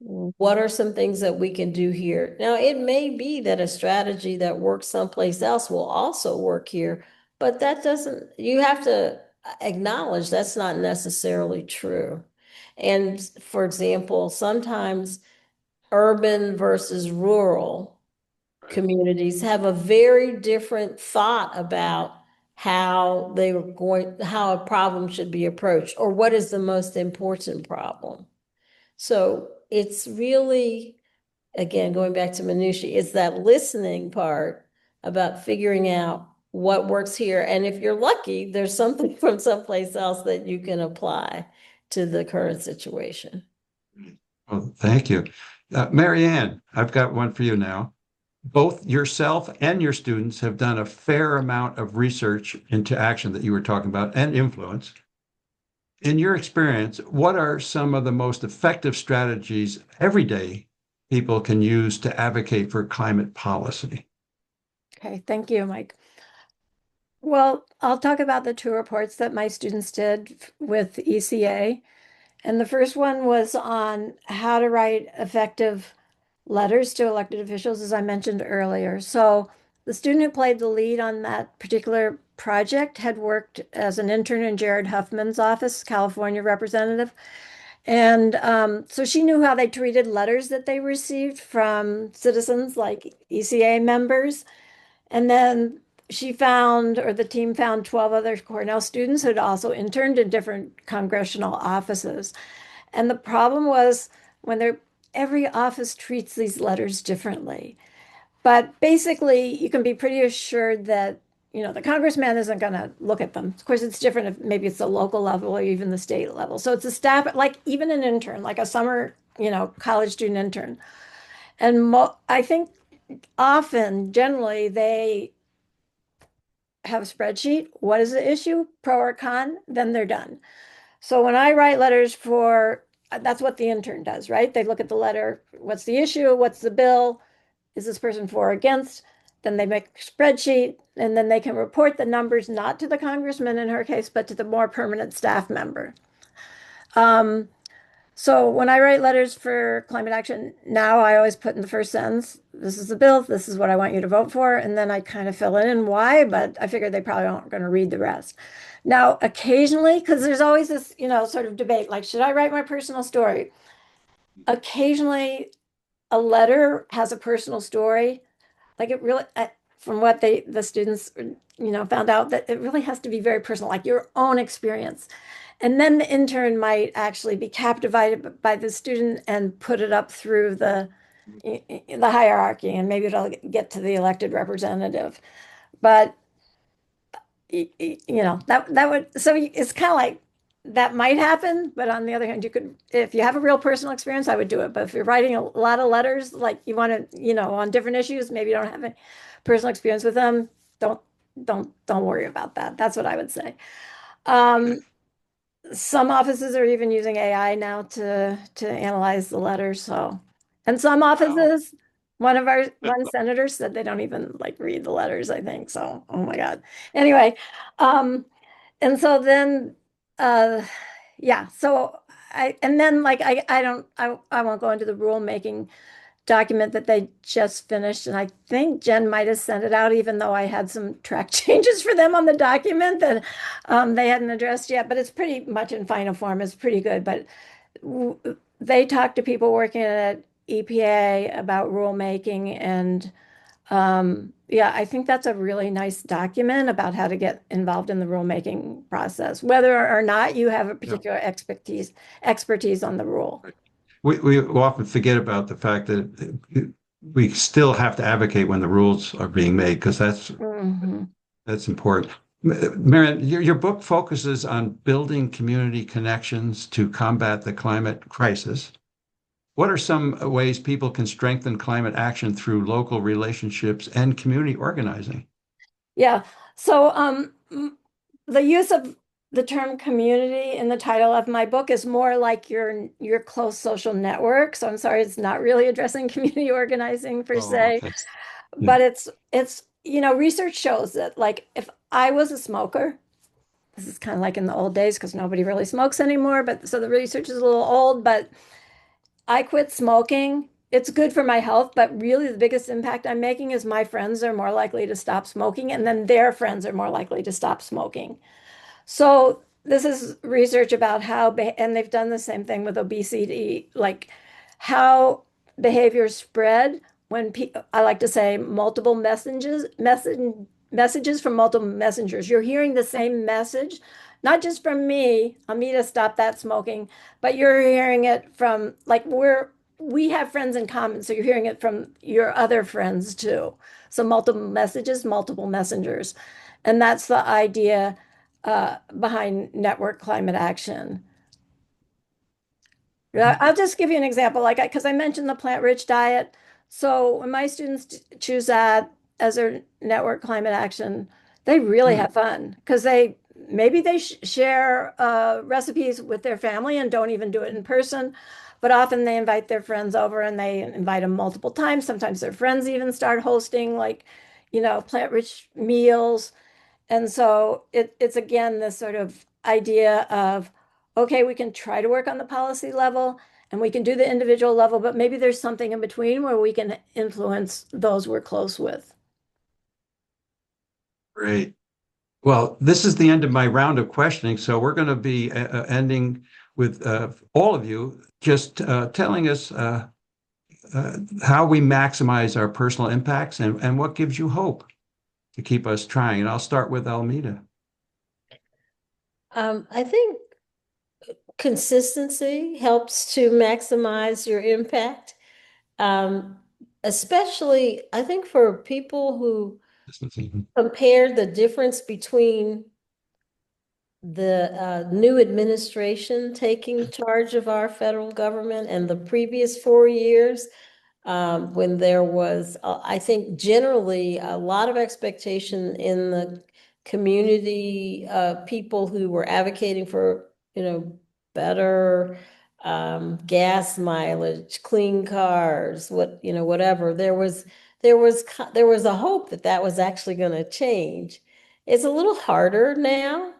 What are some things that we can do here? Now, it may be that a strategy that works someplace else will also work here, but that doesn't, you have to acknowledge that's not necessarily true. And for example, sometimes urban versus rural communities have a very different thought about how a problem should be approached, or what is the most important problem. So it's really, again, going back to Manushi, it's that listening part about figuring out what works here. And if you're lucky, there's something from someplace else that you can apply to the current situation. Well, thank you. Mary Ann, I've got one for you now. Both yourself and your students have done a fair amount of research into action that you were talking about and influence. In your experience, what are some of the most effective strategies everyday people can use to advocate for climate policy? Okay, thank you, Mike. Well, I'll talk about the two reports that my students did with ECA. And the first one was on how to write effective letters to elected officials, as I mentioned earlier. So the student who played the lead on that particular project had worked as an intern in Jared Huffman's office, California representative. And so she knew how they treated letters that they received from citizens like ECA members. And then she found, or the team found 12 other Cornell students who had also interned in different congressional offices. And the problem was every office treats these letters differently. But basically, you can be pretty assured that, the congressman isn't going to look at them. Of course, it's different if maybe it's the local level or even the state level. So it's a staff, like even an intern, like a summer, college student intern. And I think often, generally, they have a spreadsheet. What is the issue, pro or con? Then they're done. So when I write letters that's what the intern does, right? They look at the letter. What's the issue? What's the bill? Is this person for or against? Then they make a spreadsheet, and then they can report the numbers not to the congressman in her case, but to the more permanent staff member. So when I write letters for climate action now, I always put in the first sentence, this is the bill, this is what I want you to vote for. And then I kind of fill in why, but I figured they probably aren't going to read the rest. Now, occasionally, because there's always this, sort of debate, like, should I write my personal story? Occasionally, a letter has a personal story. Like it really, from what the students, found out that it really has to be very personal, like your own experience. And then the intern might actually be captivated by the student and put it up through the hierarchy, and maybe it'll get to the elected representative. But that would, so it's kind of like that might happen. But on the other hand, you could, if you have a real personal experience, I would do it. But if you're writing a lot of letters, like you want to, on different issues, maybe you don't have any personal experience with them, don't worry about that. That's what I would say. Some offices are even using AI now to analyze the letters. So, and some offices, one senator said they don't even like read the letters, I think. So, oh my God. Anyway, and so then, yeah, so I won't go into the rulemaking document that they just finished. And I think Jen might have sent it out, even though I had some track changes for them on the document that they hadn't addressed yet, but it's pretty much in final form. It's pretty good, but they talked to people working at EPA about rulemaking, and yeah, I think that's a really nice document about how to get involved in the rulemaking process, whether or not you have a particular expertise on the rule. We often forget about the fact that we still have to advocate when the rules are being made, because that's important. Marian, your book focuses on building community connections to combat the climate crisis. what are some ways people can strengthen climate action through local relationships and community organizing? Yeah. So the use of the term community in the title of my book is more like your close social network. So I'm sorry, it's not really addressing community organizing per Oh, se, okay. but it's research shows that like if I was a smoker, this is kind of like in the old days because nobody really smokes anymore, but so the research is a little old, but I quit smoking. It's good for my health, but really the biggest impact I'm making is my friends are more likely to stop smoking, and then their friends are more likely to stop smoking. So this is research about how, and they've done the same thing with obesity, like how behaviors spread when I like to say multiple messages from multiple messengers. You're hearing the same message, not just from me, Amita, stop that smoking, but you're hearing it from like we have friends in common, so you're hearing it from your other friends too. So multiple messages, multiple messengers. And that's the idea behind network climate action. I'll just give you an example, like because I mentioned the plant-rich diet. So when my students choose that as their network climate action, they really have fun because maybe they share recipes with their family and don't even do it in person, but often they invite their friends over and they invite them multiple times. Sometimes their friends even start hosting like, plant-rich meals. And so it's again this sort of idea of, okay, we can try to work on the policy level and we can do the individual level, but maybe there's something in between where we can influence those we're close with. Great. Well, this is the end of my round of questioning, so we're going to be ending with all of you just telling us how we maximize our personal impacts and what gives you hope to keep us trying. And I'll start with Almeida. I think consistency helps to maximize your impact. Especially, I think for people who compare the difference between the new administration taking charge of our federal government and the previous 4 years, when there was, I think, generally a lot of expectation in the community, people who were advocating for, better gas mileage, clean cars, whatever. There was a hope that that was actually going to change. It's a little harder now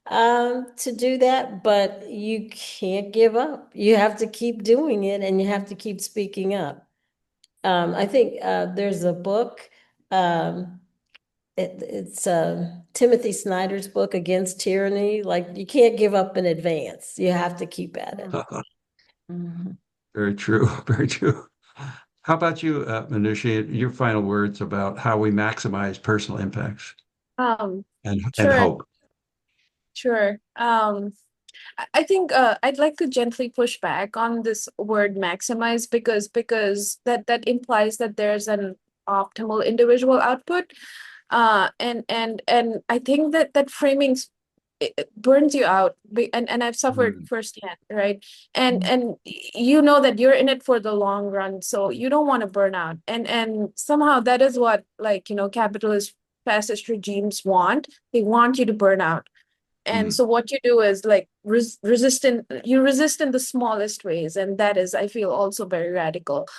to do that, but you can't give up. You have to keep doing it and you have to keep speaking up. I think there's a book, it's Timothy Snyder's book, Against Tyranny. Like, you can't give up in advance. You have to keep at it. Mhm. Very true. Very true. How about you, Manusha, your final words about how we maximize personal impacts Um, and sure, hope? sure. I think I'd like to gently push back on this word maximize because that implies that there's an optimal individual output. And I think that framing it burns you out, and I've suffered firsthand, right? And you know that you're in it for the long run, so you don't want to burn out. And somehow that is what, like, capitalist fascist regimes want. They want you to burn out. And so what you do is like you resist in the smallest ways, and that is, I feel, also very radical.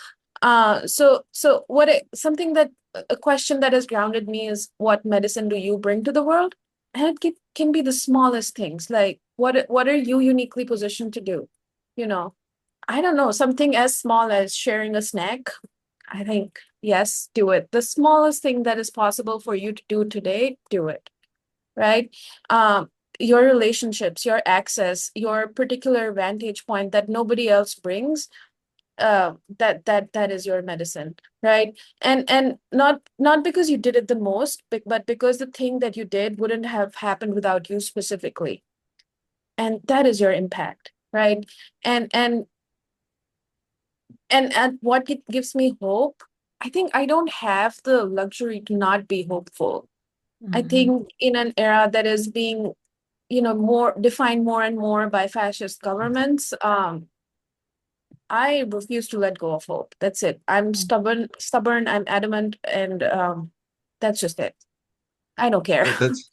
So something that a question that has grounded me is, what medicine do you bring to the world? And can be the smallest things, like what are you uniquely positioned to do? I don't know, something as small as sharing a snack. I think, yes, do it. The smallest thing that is possible for you to do today, do it. Right? Your relationships, your access, your particular vantage point that nobody else brings, that is your medicine, right? And not because you did it the most, but because the thing that you did wouldn't have happened without you specifically, and that is your impact, right? And and and what gives me hope, I think I don't have the luxury to not be hopeful. I think in an era that is being, more defined more and more by fascist governments, I refuse to let go of hope. That's it. I'm stubborn, I'm adamant, and that's just it. I don't care. That's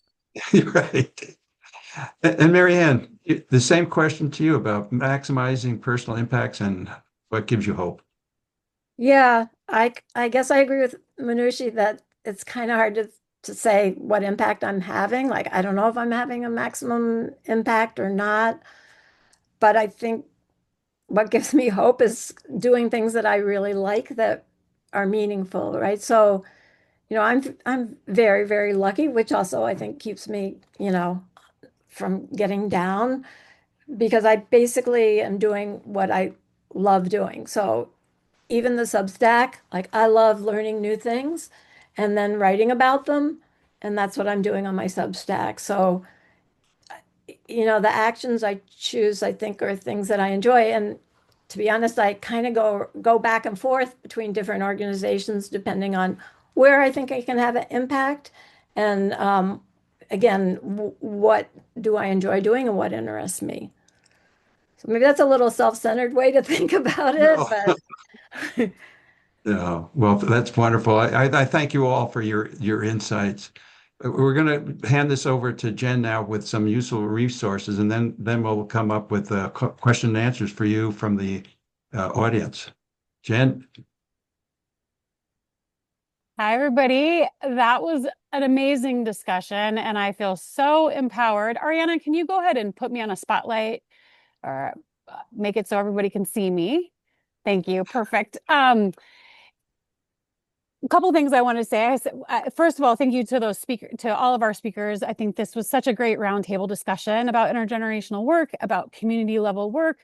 you're right. And Mary Ann, the same question to you about maximizing personal impacts and what gives you hope. Yeah, I guess I agree with Manushi that it's kind of hard to say what impact I'm having. Like, I don't know if I'm having a maximum impact or not, but I think what gives me hope is doing things that I really like that are meaningful, right? So, I'm very, very lucky, which also I think keeps me, from getting down because I basically am doing what I love doing. So even the Substack, like I love learning new things and then writing about them. And that's what I'm doing on my Substack. So, the actions I choose, I think, are things that I enjoy. And to be honest, I kind of go back and forth between different organizations depending on where I think I can have an impact. And again, what do I enjoy doing and what interests me? So maybe that's a little self-centered way to think about it, No. but Yeah, well, that's wonderful. I thank you all for your insights. We're going to hand this over to Jen now with some useful resources, and then we'll come up with question and answers for you from the audience. Jen? Hi, everybody. That was an amazing discussion, and I feel so empowered. Ariana, can you go ahead and put me on a spotlight or make it so everybody can see me? Thank you. Perfect. A couple of things I want to say. First of all, thank you to all of our speakers. I think this was such a great roundtable discussion about intergenerational work, about community level work.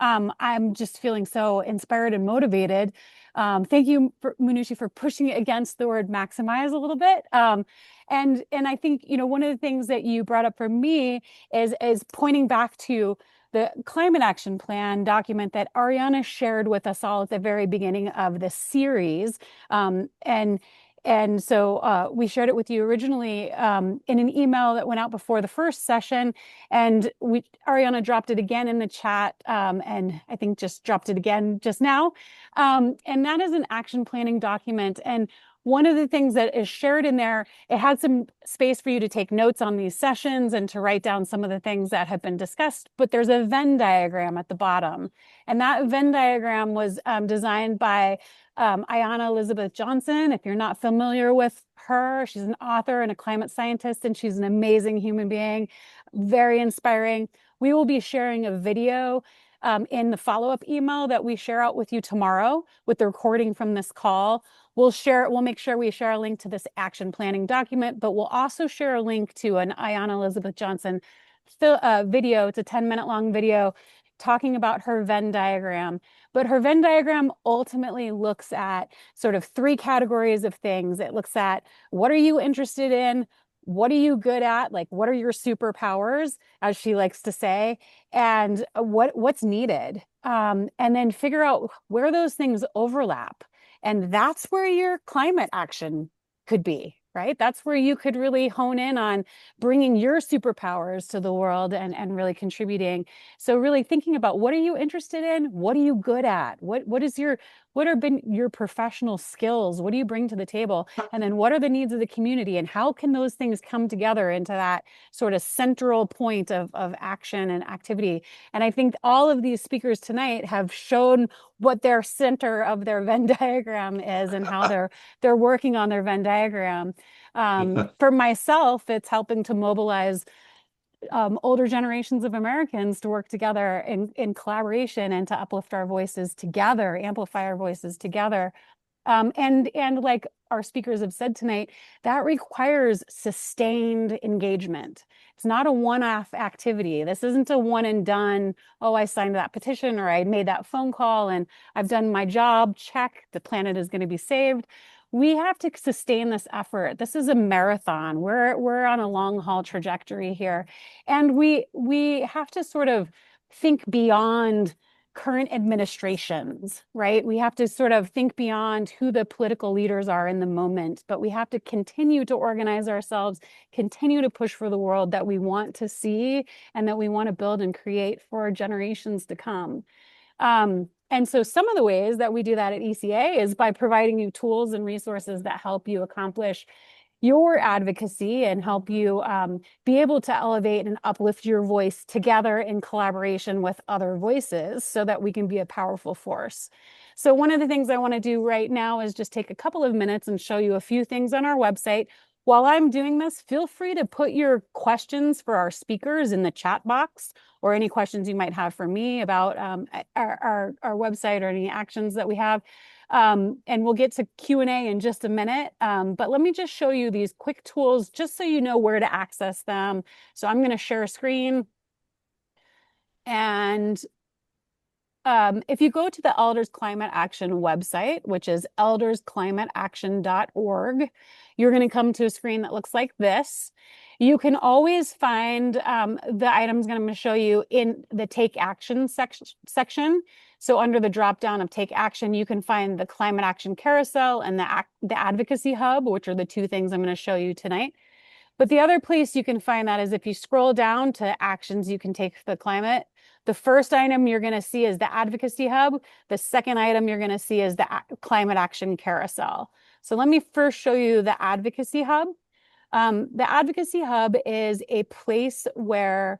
I'm just feeling so inspired and motivated. Thank you, Manushi, for pushing it against the word maximize a little bit. And I think, one of the things that you brought up for me is pointing back to the Climate Action Plan document that Ariana shared with us all at the very beginning of the series. And so we shared it with you originally in an email that went out before the first session, and Ariana dropped it again in the chat, and I think just dropped it again just now. And that is an action planning document. And one of the things that is shared in there, it had some space for you to take notes on these sessions and to write down some of the things that have been discussed, but there's a Venn diagram at the bottom. And that Venn diagram was designed by Ayanna Elizabeth Johnson. If you're not familiar with her, she's an author and a climate scientist, and she's an amazing human being, very inspiring. We will be sharing a video in the follow-up email that we share out with you tomorrow with the recording from this call. We'll make sure we share a link to this action planning document, but we'll also share a link to an Ayanna Elizabeth Johnson video. It's a 10-minute long video talking about her Venn diagram. But her Venn diagram ultimately looks at sort of three categories of things. It looks at what are you interested in? What are you good at? Like, what are your superpowers, as she likes to say, and what's needed? And then figure out where those things overlap. And that's where your climate action could be, right? That's where you could really hone in on bringing your superpowers to the world and really contributing. So really thinking about what are you interested in? What are you good at? What have been your professional skills? What do you bring to the table? And then what are the needs of the community? And how can those things come together into that sort of central point of action and activity? And I think all of these speakers tonight have shown what their center of their Venn diagram is and how they're working on their Venn diagram. For myself, it's helping to mobilize older generations of Americans to work together in collaboration and to uplift our voices together, amplify our voices together. And like our speakers have said tonight, that requires sustained engagement. It's not a one-off activity. This isn't a one and done, oh, I signed that petition or I made that phone call and I've done my job, check, the planet is going to be saved. We have to sustain this effort. This is a marathon. We're on a long haul trajectory here. And we have to sort of think beyond current administrations, right? We have to sort of think beyond who the political leaders are in the moment, but we have to continue to organize ourselves, continue to push for the world that we want to see and that we want to build and create for generations to come. And so some of the ways that we do that at ECA is by providing you tools and resources that help you accomplish your advocacy and help you be able to elevate and uplift your voice together in collaboration with other voices so that we can be a powerful force. So one of the things I want to do right now is just take a couple of minutes and show you a few things on our website. While I'm doing this, feel free to put your questions for our speakers in the chat box, or any questions you might have for me about our website or any actions that we have. And we'll get to Q&A in just a minute. But let me just show you these quick tools just so you know where to access them. So I'm going to share a screen. And if you go to the Elders Climate Action website, which is eldersclimateaction.org, you're going to come to a screen that looks like this. You can always find the items I'm going to show you in the Take Action section. So under the drop down of Take Action, you can find the Climate Action Carousel and the Advocacy Hub, which are the two things I'm going to show you tonight. But the other place you can find that is if you scroll down to actions you can take for the climate. The first item you're going to see is the Advocacy Hub. The second item you're going to see is the Climate Action Carousel. So let me first show you the Advocacy Hub. The Advocacy Hub is a place where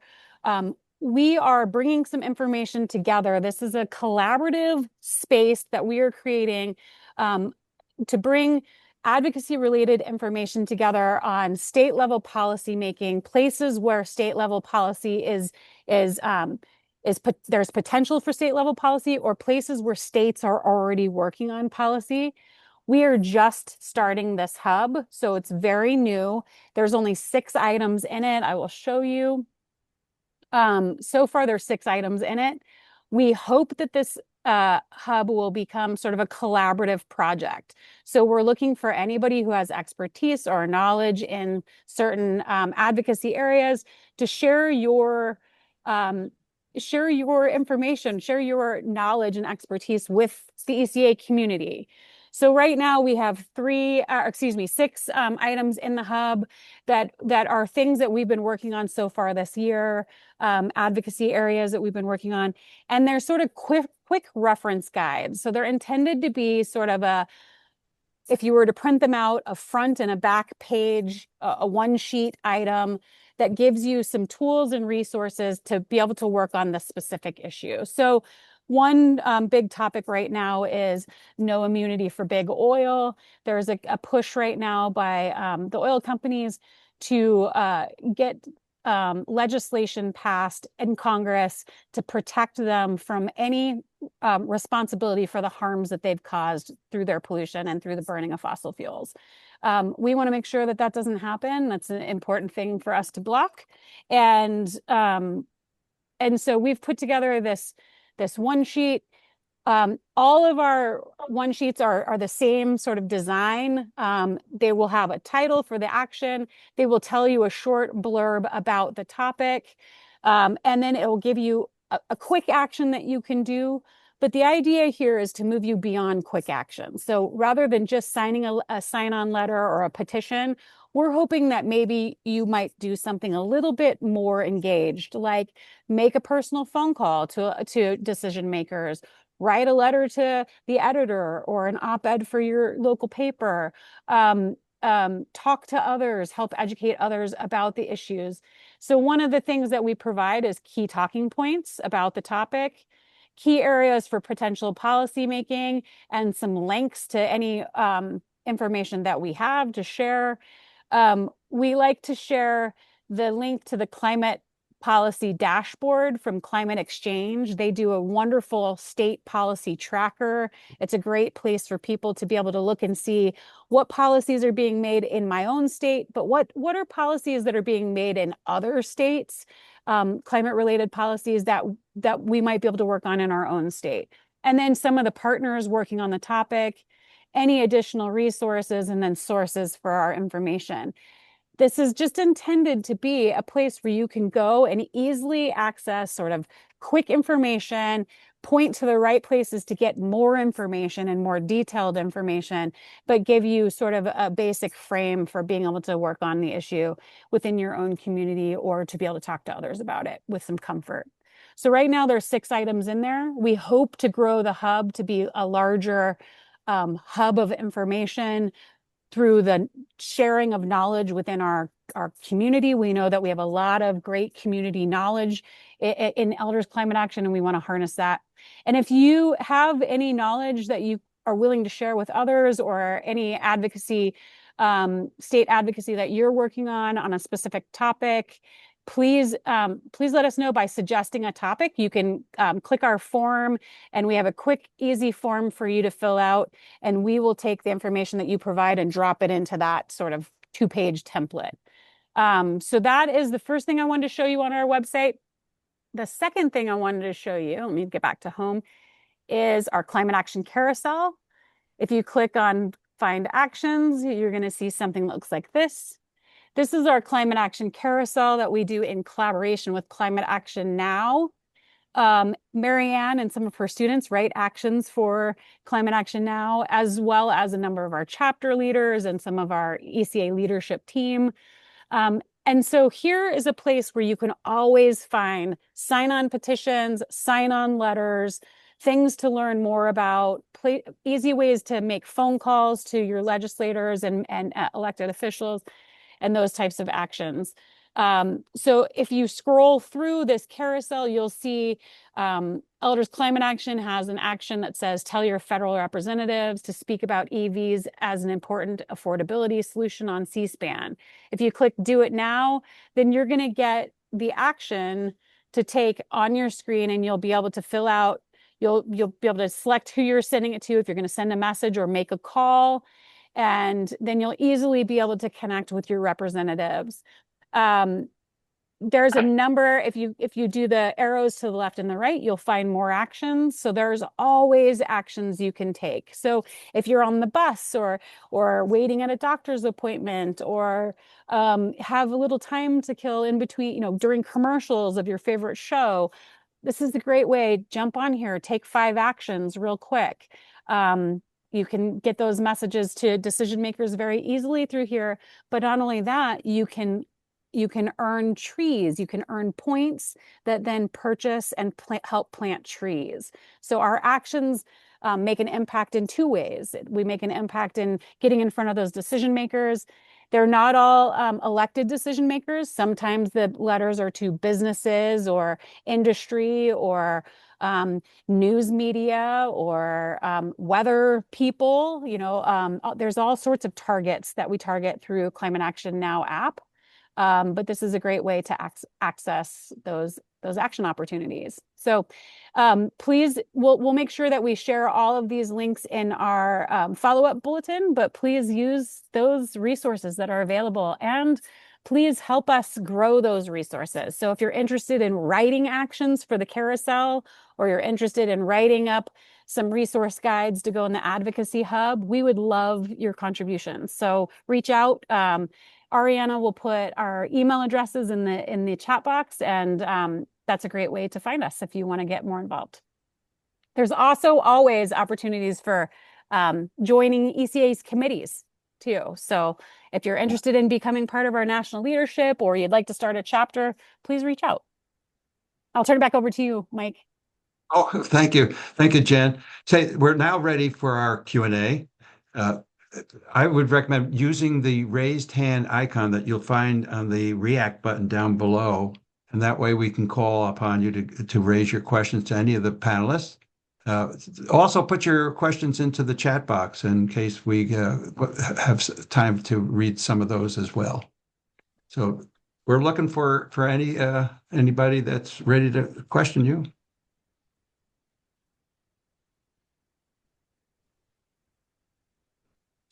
we are bringing some information together. This is a collaborative space that we are creating to bring advocacy-related information together on state-level policy making, places where state-level policy there's potential for state-level policy, or places where states are already working on policy. We are just starting this hub, so it's very new. There's only 6 items in it. I will show you. So far, there's 6 items in it. We hope that this hub will become sort of a collaborative project. So we're looking for anybody who has expertise or knowledge in certain advocacy areas to share your information, share your knowledge and expertise with the ECA community. So right now we have 6 items in the hub that are things that we've been working on so far this year, advocacy areas that we've been working on, and they're sort of quick reference guides. So they're intended to be sort of if you were to print them out, a front and a back page, a one-sheet item that gives you some tools and resources to be able to work on the specific issue. So one big topic right now is no immunity for big oil. There's a push right now by the oil companies to get legislation passed in Congress to protect them from any responsibility for the harms that they've caused through their pollution and through the burning of fossil fuels. We want to make sure that that doesn't happen. That's an important thing for us to block. And so we've put together this one sheet. All of our one sheets are the same sort of design. They will have a title for the action. They will tell you a short blurb about the topic. And then it will give you a quick action that you can do. But the idea here is to move you beyond quick action. So rather than just signing a sign-on letter or a petition, we're hoping that maybe you might do something a little bit more engaged, like make a personal phone call to decision makers, write a letter to the editor or an op-ed for your local paper, talk to others, help educate others about the issues. So one of the things that we provide is key talking points about the topic, key areas for potential policy making, and some links to any information that we have to share. We like to share the link to the climate policy dashboard from Climate Exchange. They do a wonderful state policy tracker. It's a great place for people to be able to look and see what policies are being made in my own state, but what are policies that are being made in other states, climate-related policies that we might be able to work on in our own state. And then some of the partners working on the topic, any additional resources, and then sources for our information. This is just intended to be a place where you can go and easily access sort of quick information, point to the right places to get more information and more detailed information, but give you sort of a basic frame for being able to work on the issue within your own community or to be able to talk to others about it with some comfort. So right now there's 6 items in there. We hope to grow the hub to be a larger hub of information through the sharing of knowledge within our community. We know that we have a lot of great community knowledge in Elders Climate Action, and we want to harness that. And if you have any knowledge that you are willing to share with others, or any advocacy, state advocacy that you're working on a specific topic, please let us know by suggesting a topic. You can click our form, and we have a quick, easy form for you to fill out, and we will take the information that you provide and drop it into that sort of 2-page template. So that is the first thing I wanted to show you on our website. The second thing I wanted to show you, let me get back to home, is our Climate Action Carousel. If you click on Find Actions, you're going to see something that looks like this. This is our Climate Action Carousel that we do in collaboration with Climate Action Now. Marianne and some of her students write actions for Climate Action Now, as well as a number of our chapter leaders and some of our ECA leadership team. And so here is a place where you can always find sign-on petitions, sign-on letters, things to learn more about, easy ways to make phone calls to your legislators and elected officials, and those types of actions. So if you scroll through this carousel, you'll see Elders Climate Action has an action that says, tell your federal representatives to speak about EVs as an important affordability solution on C-SPAN. If you click Do It Now, then you're going to get the action to take on your screen, and you'll be able to fill out, you'll be able to select who you're sending it to, if you're going to send a message or make a call, and then you'll easily be able to connect with your representatives. There's a number, if you do the arrows to the left and the right, you'll find more actions. So there's always actions you can take. So if you're on the bus or waiting at a doctor's appointment, or have a little time to kill in between, during commercials of your favorite show, this is a great way. Jump on here, take 5 actions real quick. You can get those messages to decision makers very easily through here. But not only that, you can earn trees, you can earn points that then purchase and help plant trees. So our actions make an impact in 2 ways. We make an impact in getting in front of those decision makers. They're not all elected decision makers. Sometimes the letters are to businesses or industry or news media or weather people. There's all sorts of targets that we target through Climate Action Now app. But this is a great way to access those action opportunities. So please, we'll make sure that we share all of these links in our follow-up bulletin, but please use those resources that are available, and please help us grow those resources. So if you're interested in writing actions for the carousel, or you're interested in writing up some resource guides to go in the advocacy hub, we would love your contributions. So reach out. Ariana will put our email addresses in the chat box, and that's a great way to find us if you want to get more involved. There's also always opportunities for joining ECA's committees too. So if you're interested in becoming part of our national leadership, or you'd like to start a chapter, please reach out. I'll turn it back over to you, Mike. Oh, thank you. Thank you, Jen. We're now ready for our Q&A. I would recommend using the raised hand icon that you'll find on the React button down below. And that way we can call upon you to raise your questions to any of the panelists. Also put your questions into the chat box in case we have time to read some of those as well. So we're looking for anybody that's ready to question you.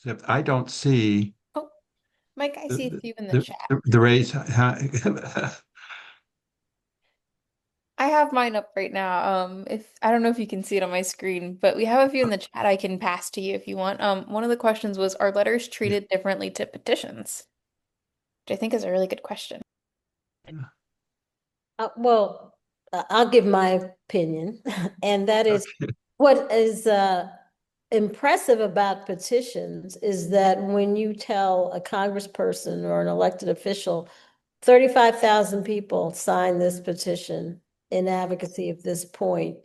Except I don't see. Oh, Mike, I see a few in the chat. The raise. I have mine up right now. If I don't know if you can see it on my screen, but we have a few in the chat I can pass to you if you want. One of the questions was, are letters treated differently to petitions? Which I think is a really good question. Well, I'll give my opinion, and that is what is impressive about petitions is that when you tell a congressperson or an elected official, 35,000 people signed this petition, in advocacy of this point,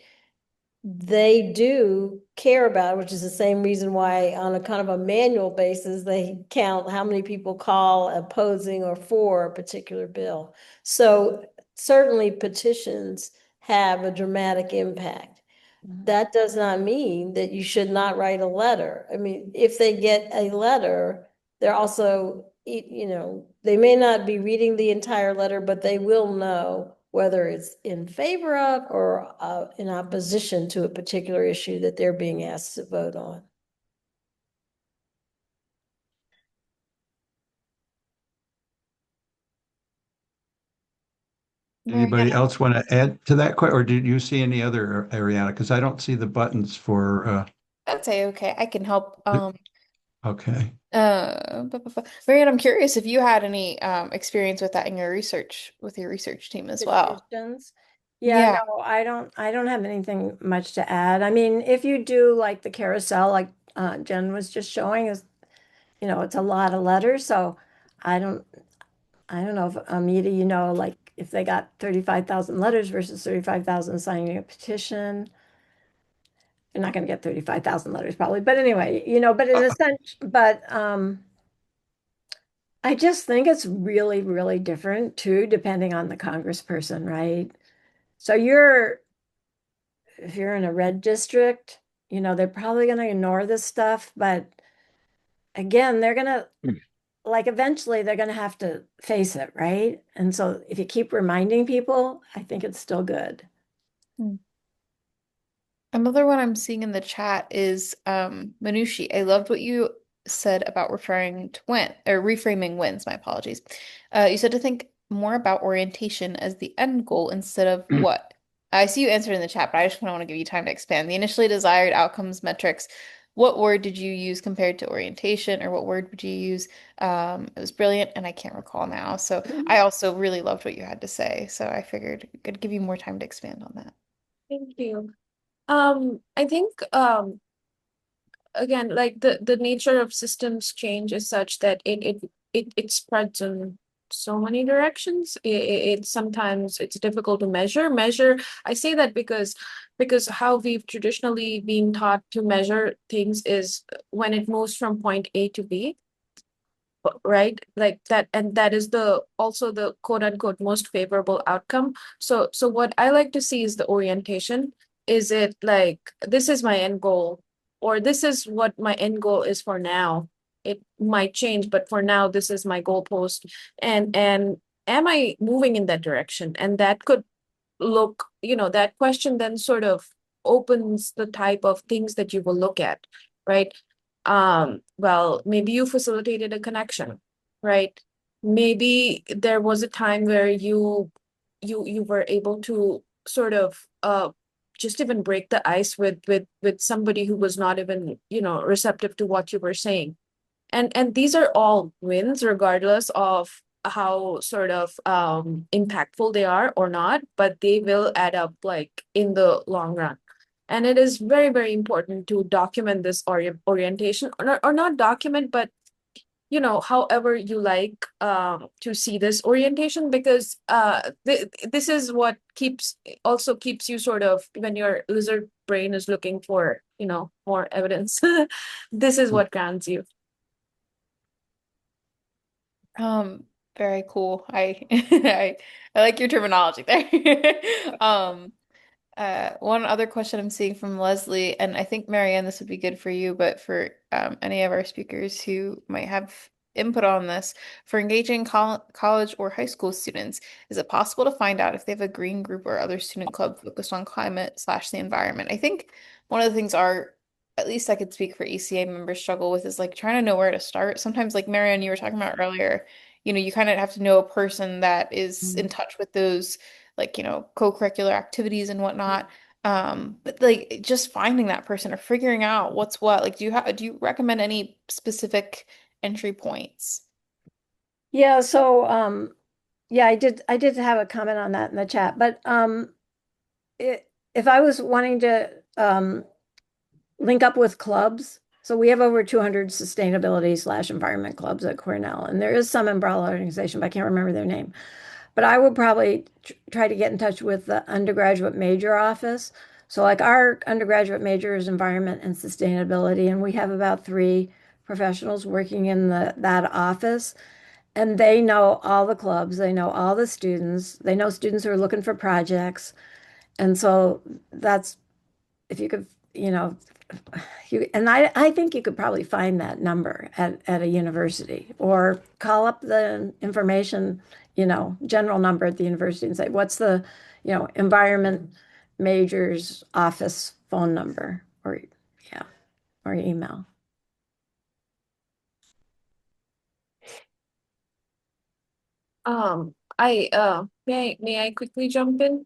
they do care about it, which is the same reason why on a kind of a manual basis, they count how many people call opposing or for a particular bill. So certainly petitions have a dramatic impact. That does not mean that you should not write a letter. I mean, if they get a letter, they're also, they may not be reading the entire letter, but they will know whether it's in favor of or in opposition to a particular issue that they're being asked to vote on. Anybody Mariana, else want to add to that, or did you see any other, Ariana? Because I don't see the buttons for, that's okay. I can help. okay. Marianne, I'm curious if you had any experience with that in your research with your research team as well. Petitions. Yeah, Yeah. no, I don't have anything much to add. I mean, if you do like the carousel, like Jen was just showing, is it's a lot of letters. So I don't I don't know if Amita, like if they got 35,000 letters versus 35,000 signing a petition. You're not going to get 35,000 letters probably, but anyway, but in a sense, I just think it's really, really different too, depending on the congressperson, right? So if you're in a red district, they're probably going to ignore this stuff, but again, they're going to like eventually they're going to have to face it, right? And so if you keep reminding people, I think it's still good. Hmm. Another one I'm seeing in the chat is Manushi. I loved what you said about referring to win or reframing wins. My apologies. You said to think more about orientation as the end goal instead of what. I see you answered in the chat, but I just want to give you time to expand. The initially desired outcomes metrics. What word did you use compared to orientation, or what word would you use? It was brilliant, and I can't recall now. So I also really loved what you had to say. So I figured I could give you more time to expand on that. Thank you. I think again, like the nature of systems change is such that it spreads in so many directions. It sometimes it's difficult to measure. I say that because how we've traditionally been taught to measure things is when it moves from point A to B, right? Like that, and that is the also the quote unquote most favorable outcome. So what I like to see is the orientation. Is it like this is my end goal, or this is what my end goal is for now? It might change, but for now, this is my goalpost. And am I moving in that direction? And that could look, that question then sort of opens the type of things that you will look at, right? Well, maybe you facilitated a connection, right? Maybe there was a time where you were able to sort of just even break the ice with somebody who was not even, receptive to what you were saying. And these are all wins regardless of how sort of impactful they are or not, but they will add up like in the long run. And it is very, very important to document this orientation, or not document, but however you like to see this orientation, because this is what also keeps you sort of, when your lizard brain is looking for more evidence, this is what grounds you. Very cool. I like your terminology there. One other question I'm seeing from Leslie, and I think Marianne, this would be good for you, but for any of our speakers who might have input on this, for engaging college or high school students, is it possible to find out if they have a green group or other student club focused on climate / the environment? I think one of the things at least I could speak for ECA members struggle with is like trying to know where to start. Sometimes, like Marianne, you were talking about earlier, you kind of have to know a person that is in touch with those like, co-curricular activities and whatnot. But like just finding that person or figuring out what's what, like do you recommend any specific entry points? Yeah, so yeah, I did have a comment on that in the chat, but if I was wanting to link up with clubs, so we have over 200 sustainability / environment clubs at Cornell, and there is some umbrella organization, but I can't remember their name. but I would probably try to get in touch with the undergraduate major office. So like our undergraduate major is environment and sustainability, and we have about 3 professionals working in that office. And they know all the clubs, they know all the students, they know students who are looking for projects. And so that's if you could, and I think you could probably find that number at a university or call up the information, general number at the university and say, what's the, environment majors office phone number or, yeah, or email. May I quickly jump in?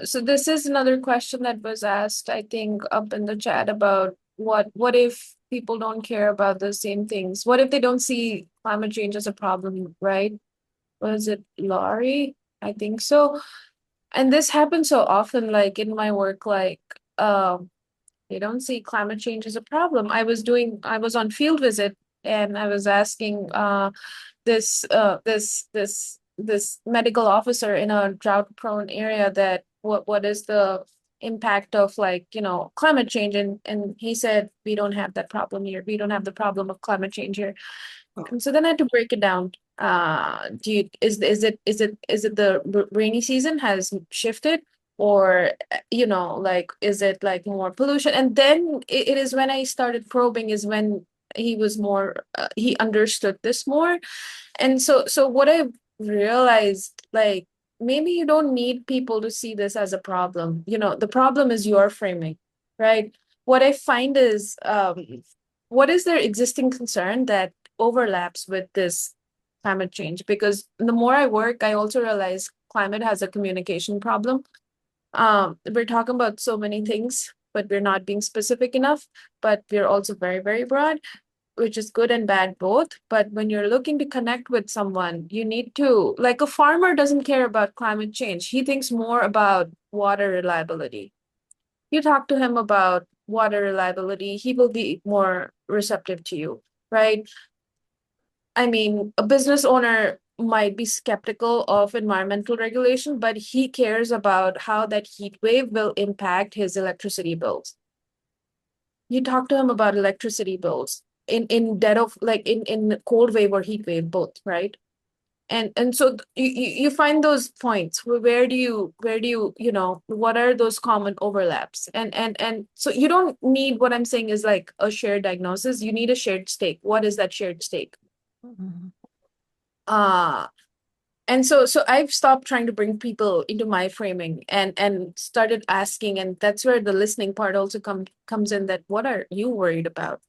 So this is another question that was asked, I think, up in the chat about what if people don't care about the same things? What if they don't see climate change as a problem, right? Was it Laurie? I think so. And this happens so often, like in my work, like they don't see climate change as a problem. I was on field visit and I was asking this medical officer in a drought prone area that what is the impact of like climate change, and he said we don't have that problem here, we don't have the problem of climate change here. And so then I had to break it down. Is it the rainy season has shifted, or like is it like more pollution? And then it is when I started probing is when he was more he understood this more. And so what I realized, like, maybe you don't need people to see this as a problem. The problem is your framing, right? What I find is what is their existing concern that overlaps with this climate change? Because the more I work, I also realize climate has a communication problem. We're talking about so many things, but we're not being specific enough, but we're also very, very broad, which is good and bad both. But when you're looking to connect with someone, you need to, like, a farmer doesn't care about climate change. He thinks more about water reliability. You talk to him about water reliability, he will be more receptive to you, right? I mean, a business owner might be skeptical of environmental regulation, but he cares about how that heat wave will impact his electricity bills. You talk to him about electricity bills in dead of like in cold wave or heat wave, both, right? And so you find those points where do you what are those common overlaps? And so you don't need, what I'm saying is like a shared diagnosis, you need a shared stake. What is that shared stake? Mhm. And so I've stopped trying to bring people into my framing and started asking, and that's where the listening part also comes in, that what are you worried about?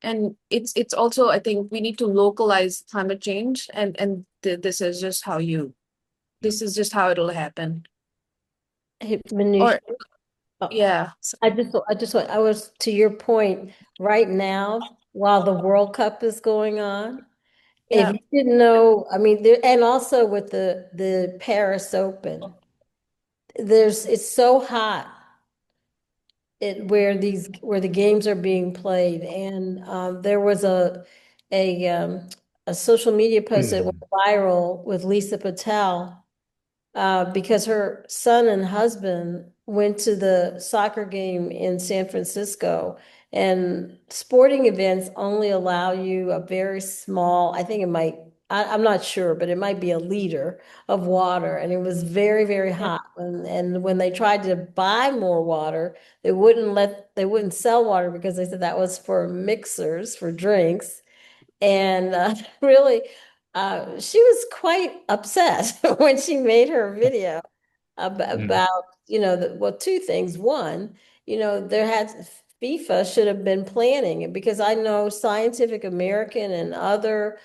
And it's also, I think we need to localize climate change, and this is just how it'll happen. Hey, Manish, Or oh, yeah. I was to your point right now while the World Cup is going on. If Yeah. you didn't know, I mean, and also with the Paris Open, it's so hot where the games are being played, and there was a social media post that went viral with Lisa Patel because her son and husband went to the soccer game in San Francisco, and sporting events only allow you a very small, I think it might, I'm not sure, but it might be a liter of water. And it was very, very hot. And when they tried to buy more water, they wouldn't sell water because they said that was for mixers, for drinks. And really, she was quite upset when she made her video about, two things. One, FIFA should have been planning it, because I know Scientific American and other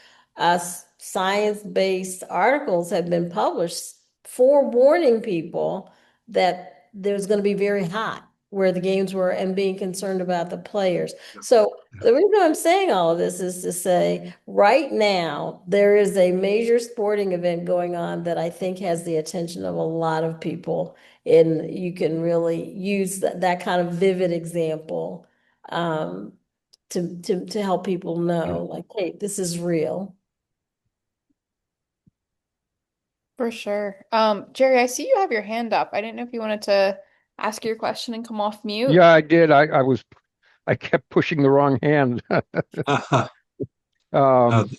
science-based articles have been published forewarning people that there's going to be very hot where the games were and being concerned about the players. So the reason I'm saying all of this is to say, right now, there is a major sporting event going on that I think has the attention of a lot of people. And you can really use that kind of vivid example to help people know, like, hey, this is real. For sure. Jerry, I see you have your hand up. I didn't know if you wanted to ask your question and come off mute. Yeah, I did. I kept pushing the wrong hand. Uh, Um,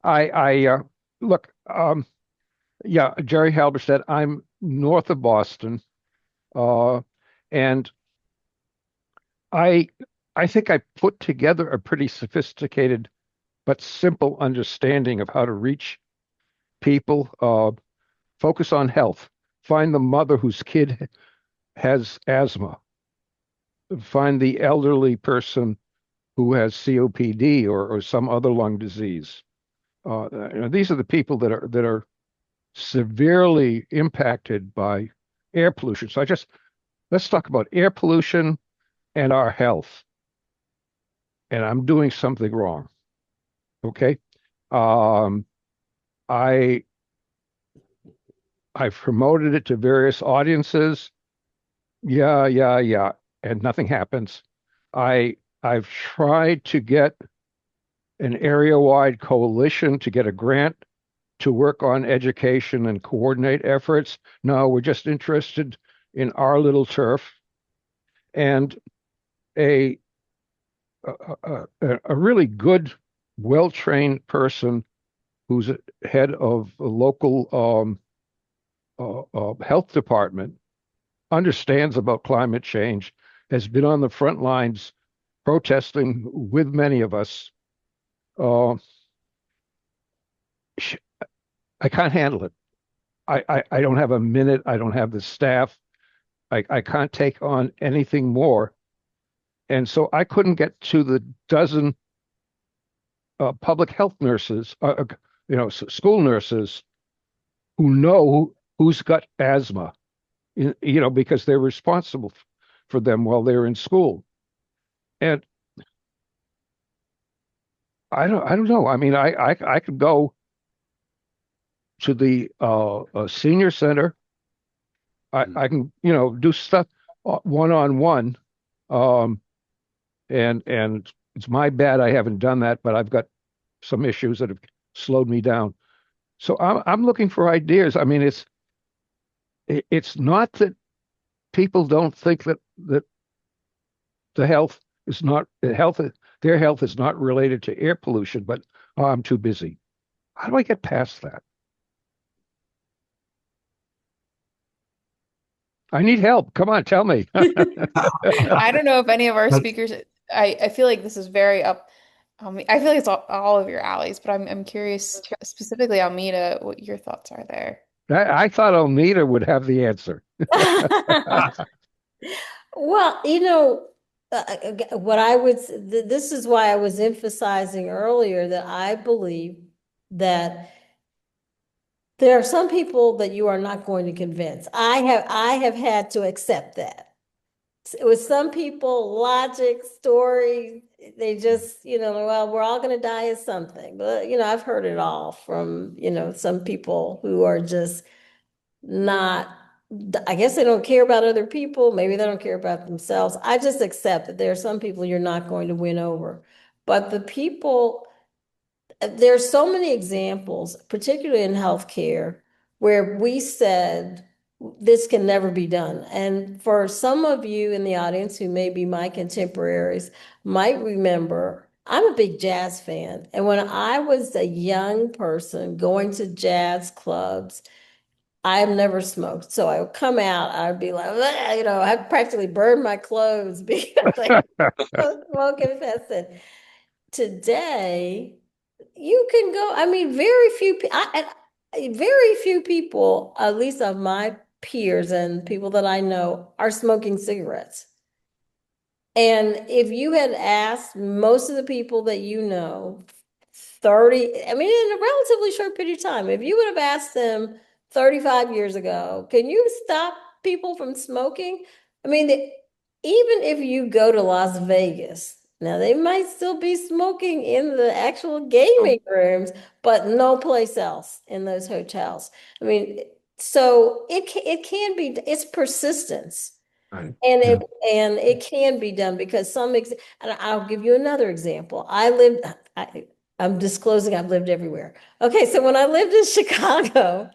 I look, yeah, Jerry Halberstadt. I'm north of Boston, and I I think I put together a pretty sophisticated but simple understanding of how to reach people. Focus on health. Find the mother whose kid has asthma. Find the elderly person who has COPD or some other lung disease. These are the people that are severely impacted by air pollution. So let's talk about air pollution and our health. And I'm doing something wrong. Okay. Um, I I've promoted it to various audiences. Yeah, and nothing happens. I've tried to get an area-wide coalition to get a grant to work on education and coordinate efforts. No, we're just interested in our little turf. And a a really good, well-trained person who's head of a local health department understands about climate change, has been on the front lines protesting with many of us. Uh, I can't handle it. I don't have a minute. I don't have the staff. I can't take on anything more. And so I couldn't get to the dozen public health nurses, school nurses who know who's got asthma, because they're responsible for them while they're in school. And I don't know. I mean, I could go to the senior center. I can, do stuff one-on-one. And it's my bad I haven't done that, but I've got some issues that have slowed me down. So I'm looking for ideas. I mean, it's not that people don't think that the health is not the health their health is not related to air pollution, but I'm too busy. How do I get past that? I need help. Come on, tell me. I don't know if any of our But- speakers, I feel like this is very up. I feel like it's all of your alleys, but I'm curious specifically, Almeda, what your thoughts are there. I thought Almeda would have the answer. Well, what this is why I was emphasizing earlier that I believe that there are some people that you are not going to convince. I have had to accept that. With some people, logic, story, they just, well, we're all going to die of something. But, I've heard it all from, some people who are just not, I guess they don't care about other people. Maybe they don't care about themselves. I just accept that there are some people you're not going to win over. But the people, there's so many examples, particularly in healthcare, where we said, this can never be done. And for some of you in the audience who may be my contemporaries might remember, I'm a big jazz fan. And when I was a young person going to jazz clubs, I've never smoked. So I would come out, I'd be like, I'd practically burn my clothes because I was smoking fest. Today, you can go, I mean, very few people, at least of my peers and people that I know, are smoking cigarettes. And if you had asked most of the people that 30, I mean, in a relatively short period of time, if you would have asked them 35 years ago, can you stop people from smoking? I mean, even if you go to Las Vegas, now they might still be smoking in the actual gaming rooms, but no place else in those hotels. I mean, so it can be, it's persistence. Right. And Yeah. it can be done because and I'll give you another example. I'm disclosing I've lived everywhere. Okay, so when I lived in Chicago,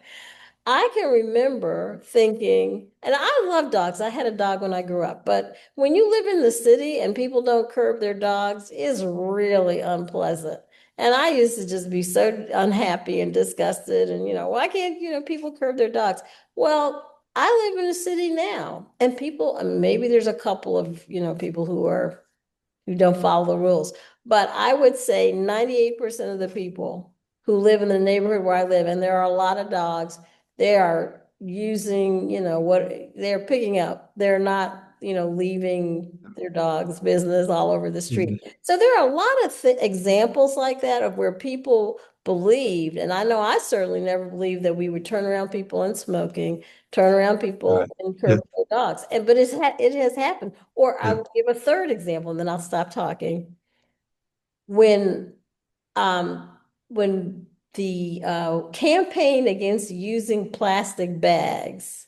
I can remember thinking, and I love dogs. I had a dog when I grew up, but when you live in the city and people don't curb their dogs, it's really unpleasant. And I used to just be so unhappy and disgusted. And, why can't, people curb their dogs? Well, I live in a city now, and people, maybe there's a couple of, people who don't follow the rules. But I would say 98% of the people who live in the neighborhood where I live, and there are a lot of dogs, they are using, what they're picking up. They're not, leaving their dog's business all over the street. So there are a lot of examples like that of where people believed, and I know I certainly never believed that we would turn around people in smoking, turn around people Right. and curb their dogs. But it has happened. Or I Yeah. will give a third example, and then I'll stop talking. When um when the campaign against using plastic bags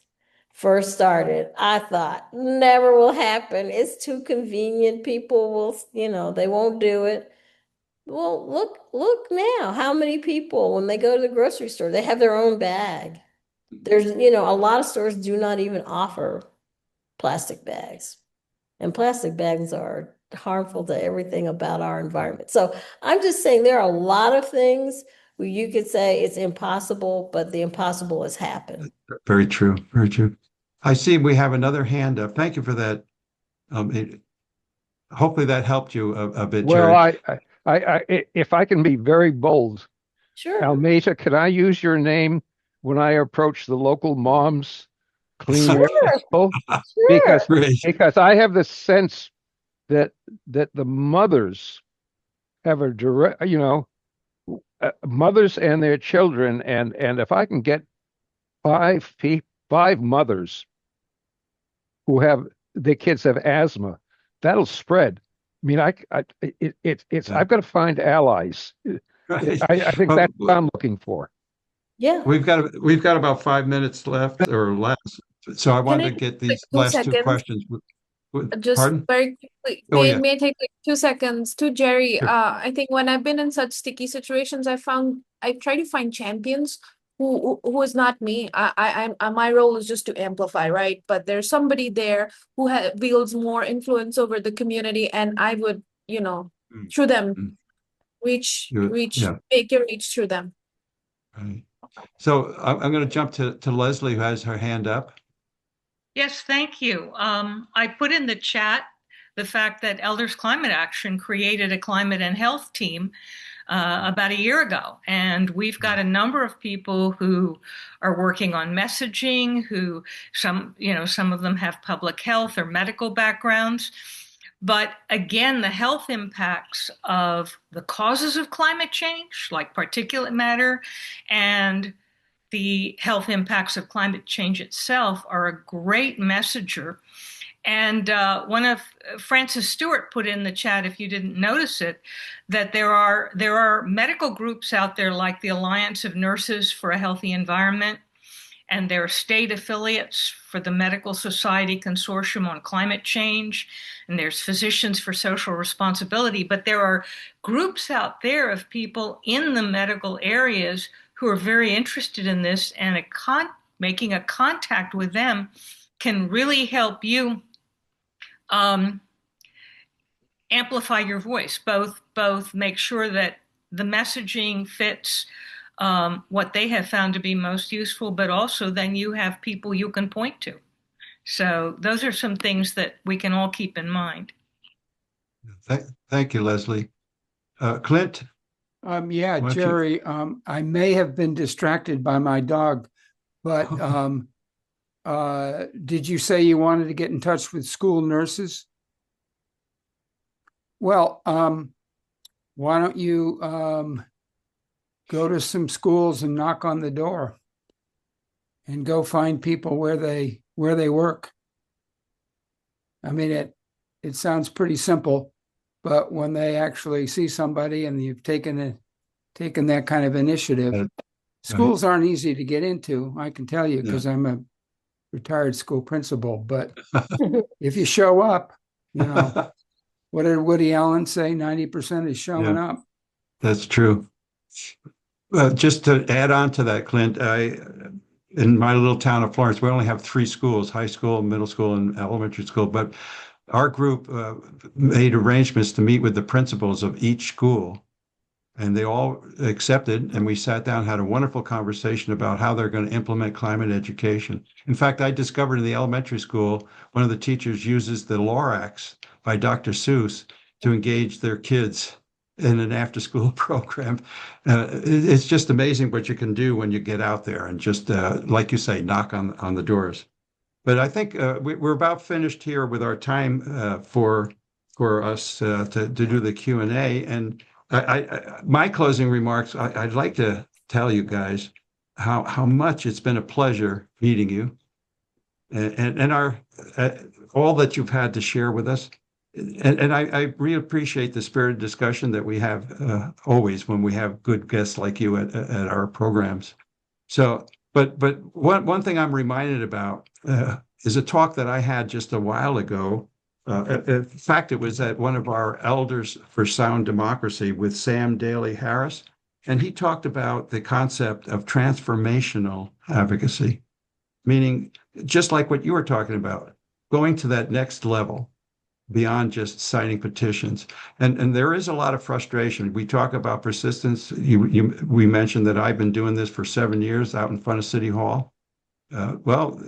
first started, I thought never will happen. It's too convenient. People will, they won't do it. Well, look now, how many people, when they go to the grocery store, they have their own bag. There's, a lot of stores do not even offer plastic bags. And plastic bags are harmful to everything about our environment. So I'm just saying there are a lot of things where you could say it's impossible, but the impossible has happened. Very true. Very true. I see we have another hand up. Thank you for that. Hopefully that helped you a bit, Jerry. Well, if I can be very bold, Sure. Almeta, can I use your name when I approach the local moms clean air festival? Sure. Because I have the sense that the mothers have a direct, mothers and their children, and if I can get five mothers who have their kids have asthma, that'll spread. I mean, I've got to find allies. Right. I think Well, that's what I'm looking for. Yeah. We've got about 5 minutes left or less. So I wanted I to get take, these 2 last two seconds? questions. Just Pardon? very quickly, Oh, yeah. may I take like 2 seconds to Jerry? Sure. I think when I've been in such sticky situations, I try to find champions who is not me. My role is just to amplify, right? But there's somebody there who wields more influence over the community, and I would, through them, Mm. reach, Yeah. make a reach through them. Right. So I'm going to jump to Leslie, who has her hand up. Yes, thank you. I put in the chat the fact that Elders Climate Action created a climate and health team about a year ago. And we've got a number of people who are working on messaging, who some of them have public health or medical backgrounds. But again, the health impacts of the causes of climate change, like particulate matter, and the health impacts of climate change itself are a great messenger. And one of Francis Stewart put in the chat, if you didn't notice it, that there are medical groups out there like the Alliance of Nurses for a Healthy Environment, and there are state affiliates for the Medical Society Consortium on Climate Change, and there's Physicians for Social Responsibility. But there are groups out there of people in the medical areas who are very interested in this, and making a contact with them can really help you amplify your voice, both make sure that the messaging fits what they have found to be most useful, but also then you have people you can point to. So those are some things that we can all keep in mind. Thank you, Leslie. Clint? Yeah, Why don't you- Jerry, I may have been distracted by my dog, but did you say you wanted to get in touch with school nurses? Well, why don't you go to some schools and knock on the door and go find people where they work? I mean, it sounds pretty simple, but when they actually see somebody and you've taken that kind of initiative, schools aren't easy to get into, I can tell you, because I'm a retired school principal. But if you show up, what did Woody Allen say? 90% is showing up. That's true. Just to add on to that, Clint, in my little town of Florence, we only have 3 schools, high school, middle school, and elementary school. But our group made arrangements to meet with the principals of each school, and they all accepted. And we sat down, had a wonderful conversation about how they're going to implement climate education. In fact, I discovered in the elementary school, one of the teachers uses the Lorax by Dr. Seuss to engage their kids in an after-school program. It's just amazing what you can do when you get out there and just, like you say, knock on the doors. But I think we're about finished here with our time for us to do the Q&A. And my closing remarks, I'd like to tell you guys how much it's been a pleasure meeting you, and our all that you've had to share with us. And I really appreciate the spirited discussion that we have always when we have good guests like you at our programs. So, but one thing I'm reminded about is a talk that I had just a while ago. In fact, it was at one of our Elders for Sound Democracy with Sam Daly Harris, and he talked about the concept of transformational advocacy, meaning just like what you were talking about, going to that next level beyond just signing petitions. And there is a lot of frustration. We talk about persistence. We mentioned that I've been doing this for 7 years out in front of City Hall. Well,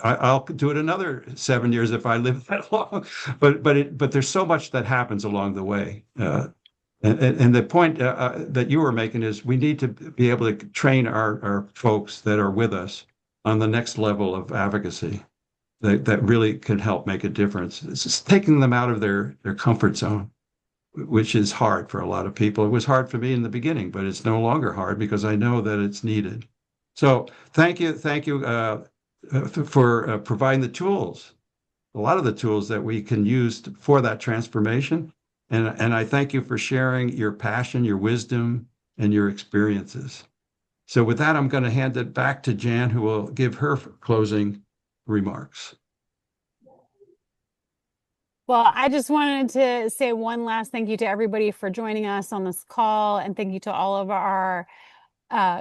I'll do it another 7 years if I live that long. But there's so much that happens along the way. And the point that you were making is we need to be able to train our folks that are with us on the next level of advocacy that really can help make a difference. It's just taking them out of their comfort zone, which is hard for a lot of people. It was hard for me in the beginning, but it's no longer hard because I know that it's needed. So thank you for providing the tools, a lot of the tools that we can use for that transformation. And I thank you for sharing your passion, your wisdom, and your experiences. So with that, I'm going to hand it back to Jan, who will give her closing remarks. Well, I just wanted to say one last thank you to everybody for joining us on this call, and thank you to all of our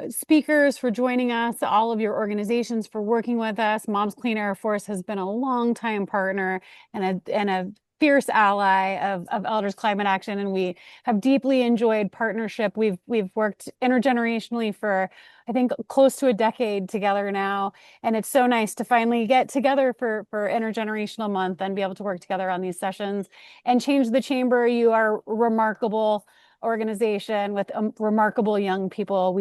speakers for joining us, all of your organizations for working with us. Moms Clean Air Force has been a long-time partner and a fierce ally of Elders Climate Action, and we have deeply enjoyed partnership. We've worked intergenerationally for, I think, close to a decade together now, and it's so nice to finally get together for Intergenerational Month and be able to work together on these sessions and change the chamber. You are a remarkable organization with remarkable young people.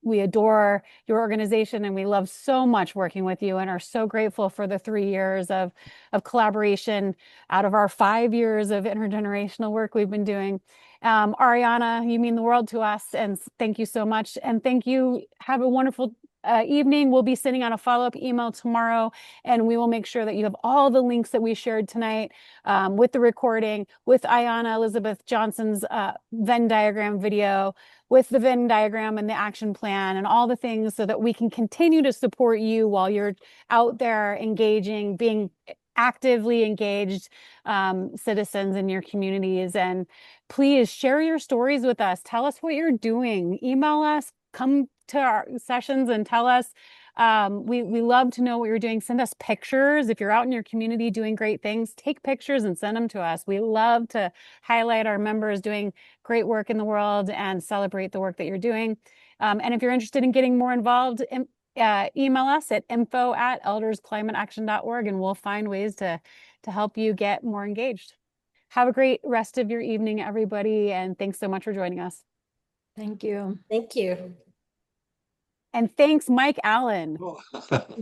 We adore your organization, and we love so much working with you and are so grateful for the 3 years of collaboration out of our 5 years of intergenerational work we've been doing. Ariana, you mean the world to us, and thank you so much. And thank you. Have a wonderful evening. We'll be sending out a follow-up email tomorrow, and we will make sure that you have all the links that we shared tonight with the recording, with Ayanna Elizabeth Johnson's Venn diagram video, with the Venn diagram and the action plan and all the things, so that we can continue to support you while you're out there engaging, being actively engaged citizens in your communities. And please share your stories with us. Tell us what you're doing. Email us, come to our sessions and tell us. We love to know what you're doing. Send us pictures. If you're out in your community doing great things, take pictures and send them to us. We love to highlight our members doing great work in the world and celebrate the work that you're doing. And if you're interested in getting more involved, email us at info@eldersclimateaction.org, and we'll find ways to help you get more engaged. Have a great rest of your evening, everybody, and thanks so much for joining us. Thank you. Thank you. And thanks, Mike Allen,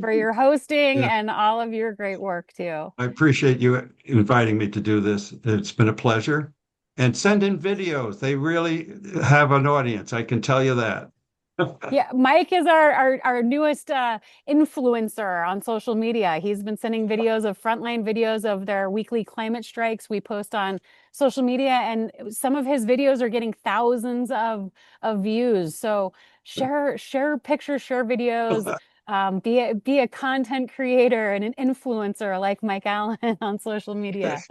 for your hosting Yeah. and all of your great work too. I appreciate you inviting me to do this. It's been a pleasure. And send in videos. They really have an audience. I can tell you that. Yeah, Mike is our newest influencer on social media. He's been sending videos of frontline videos of their weekly climate strikes we post on social media, and some of his videos are getting thousands of views. So share pictures, share videos, be a content creator and an influencer like Mike Allen on social media.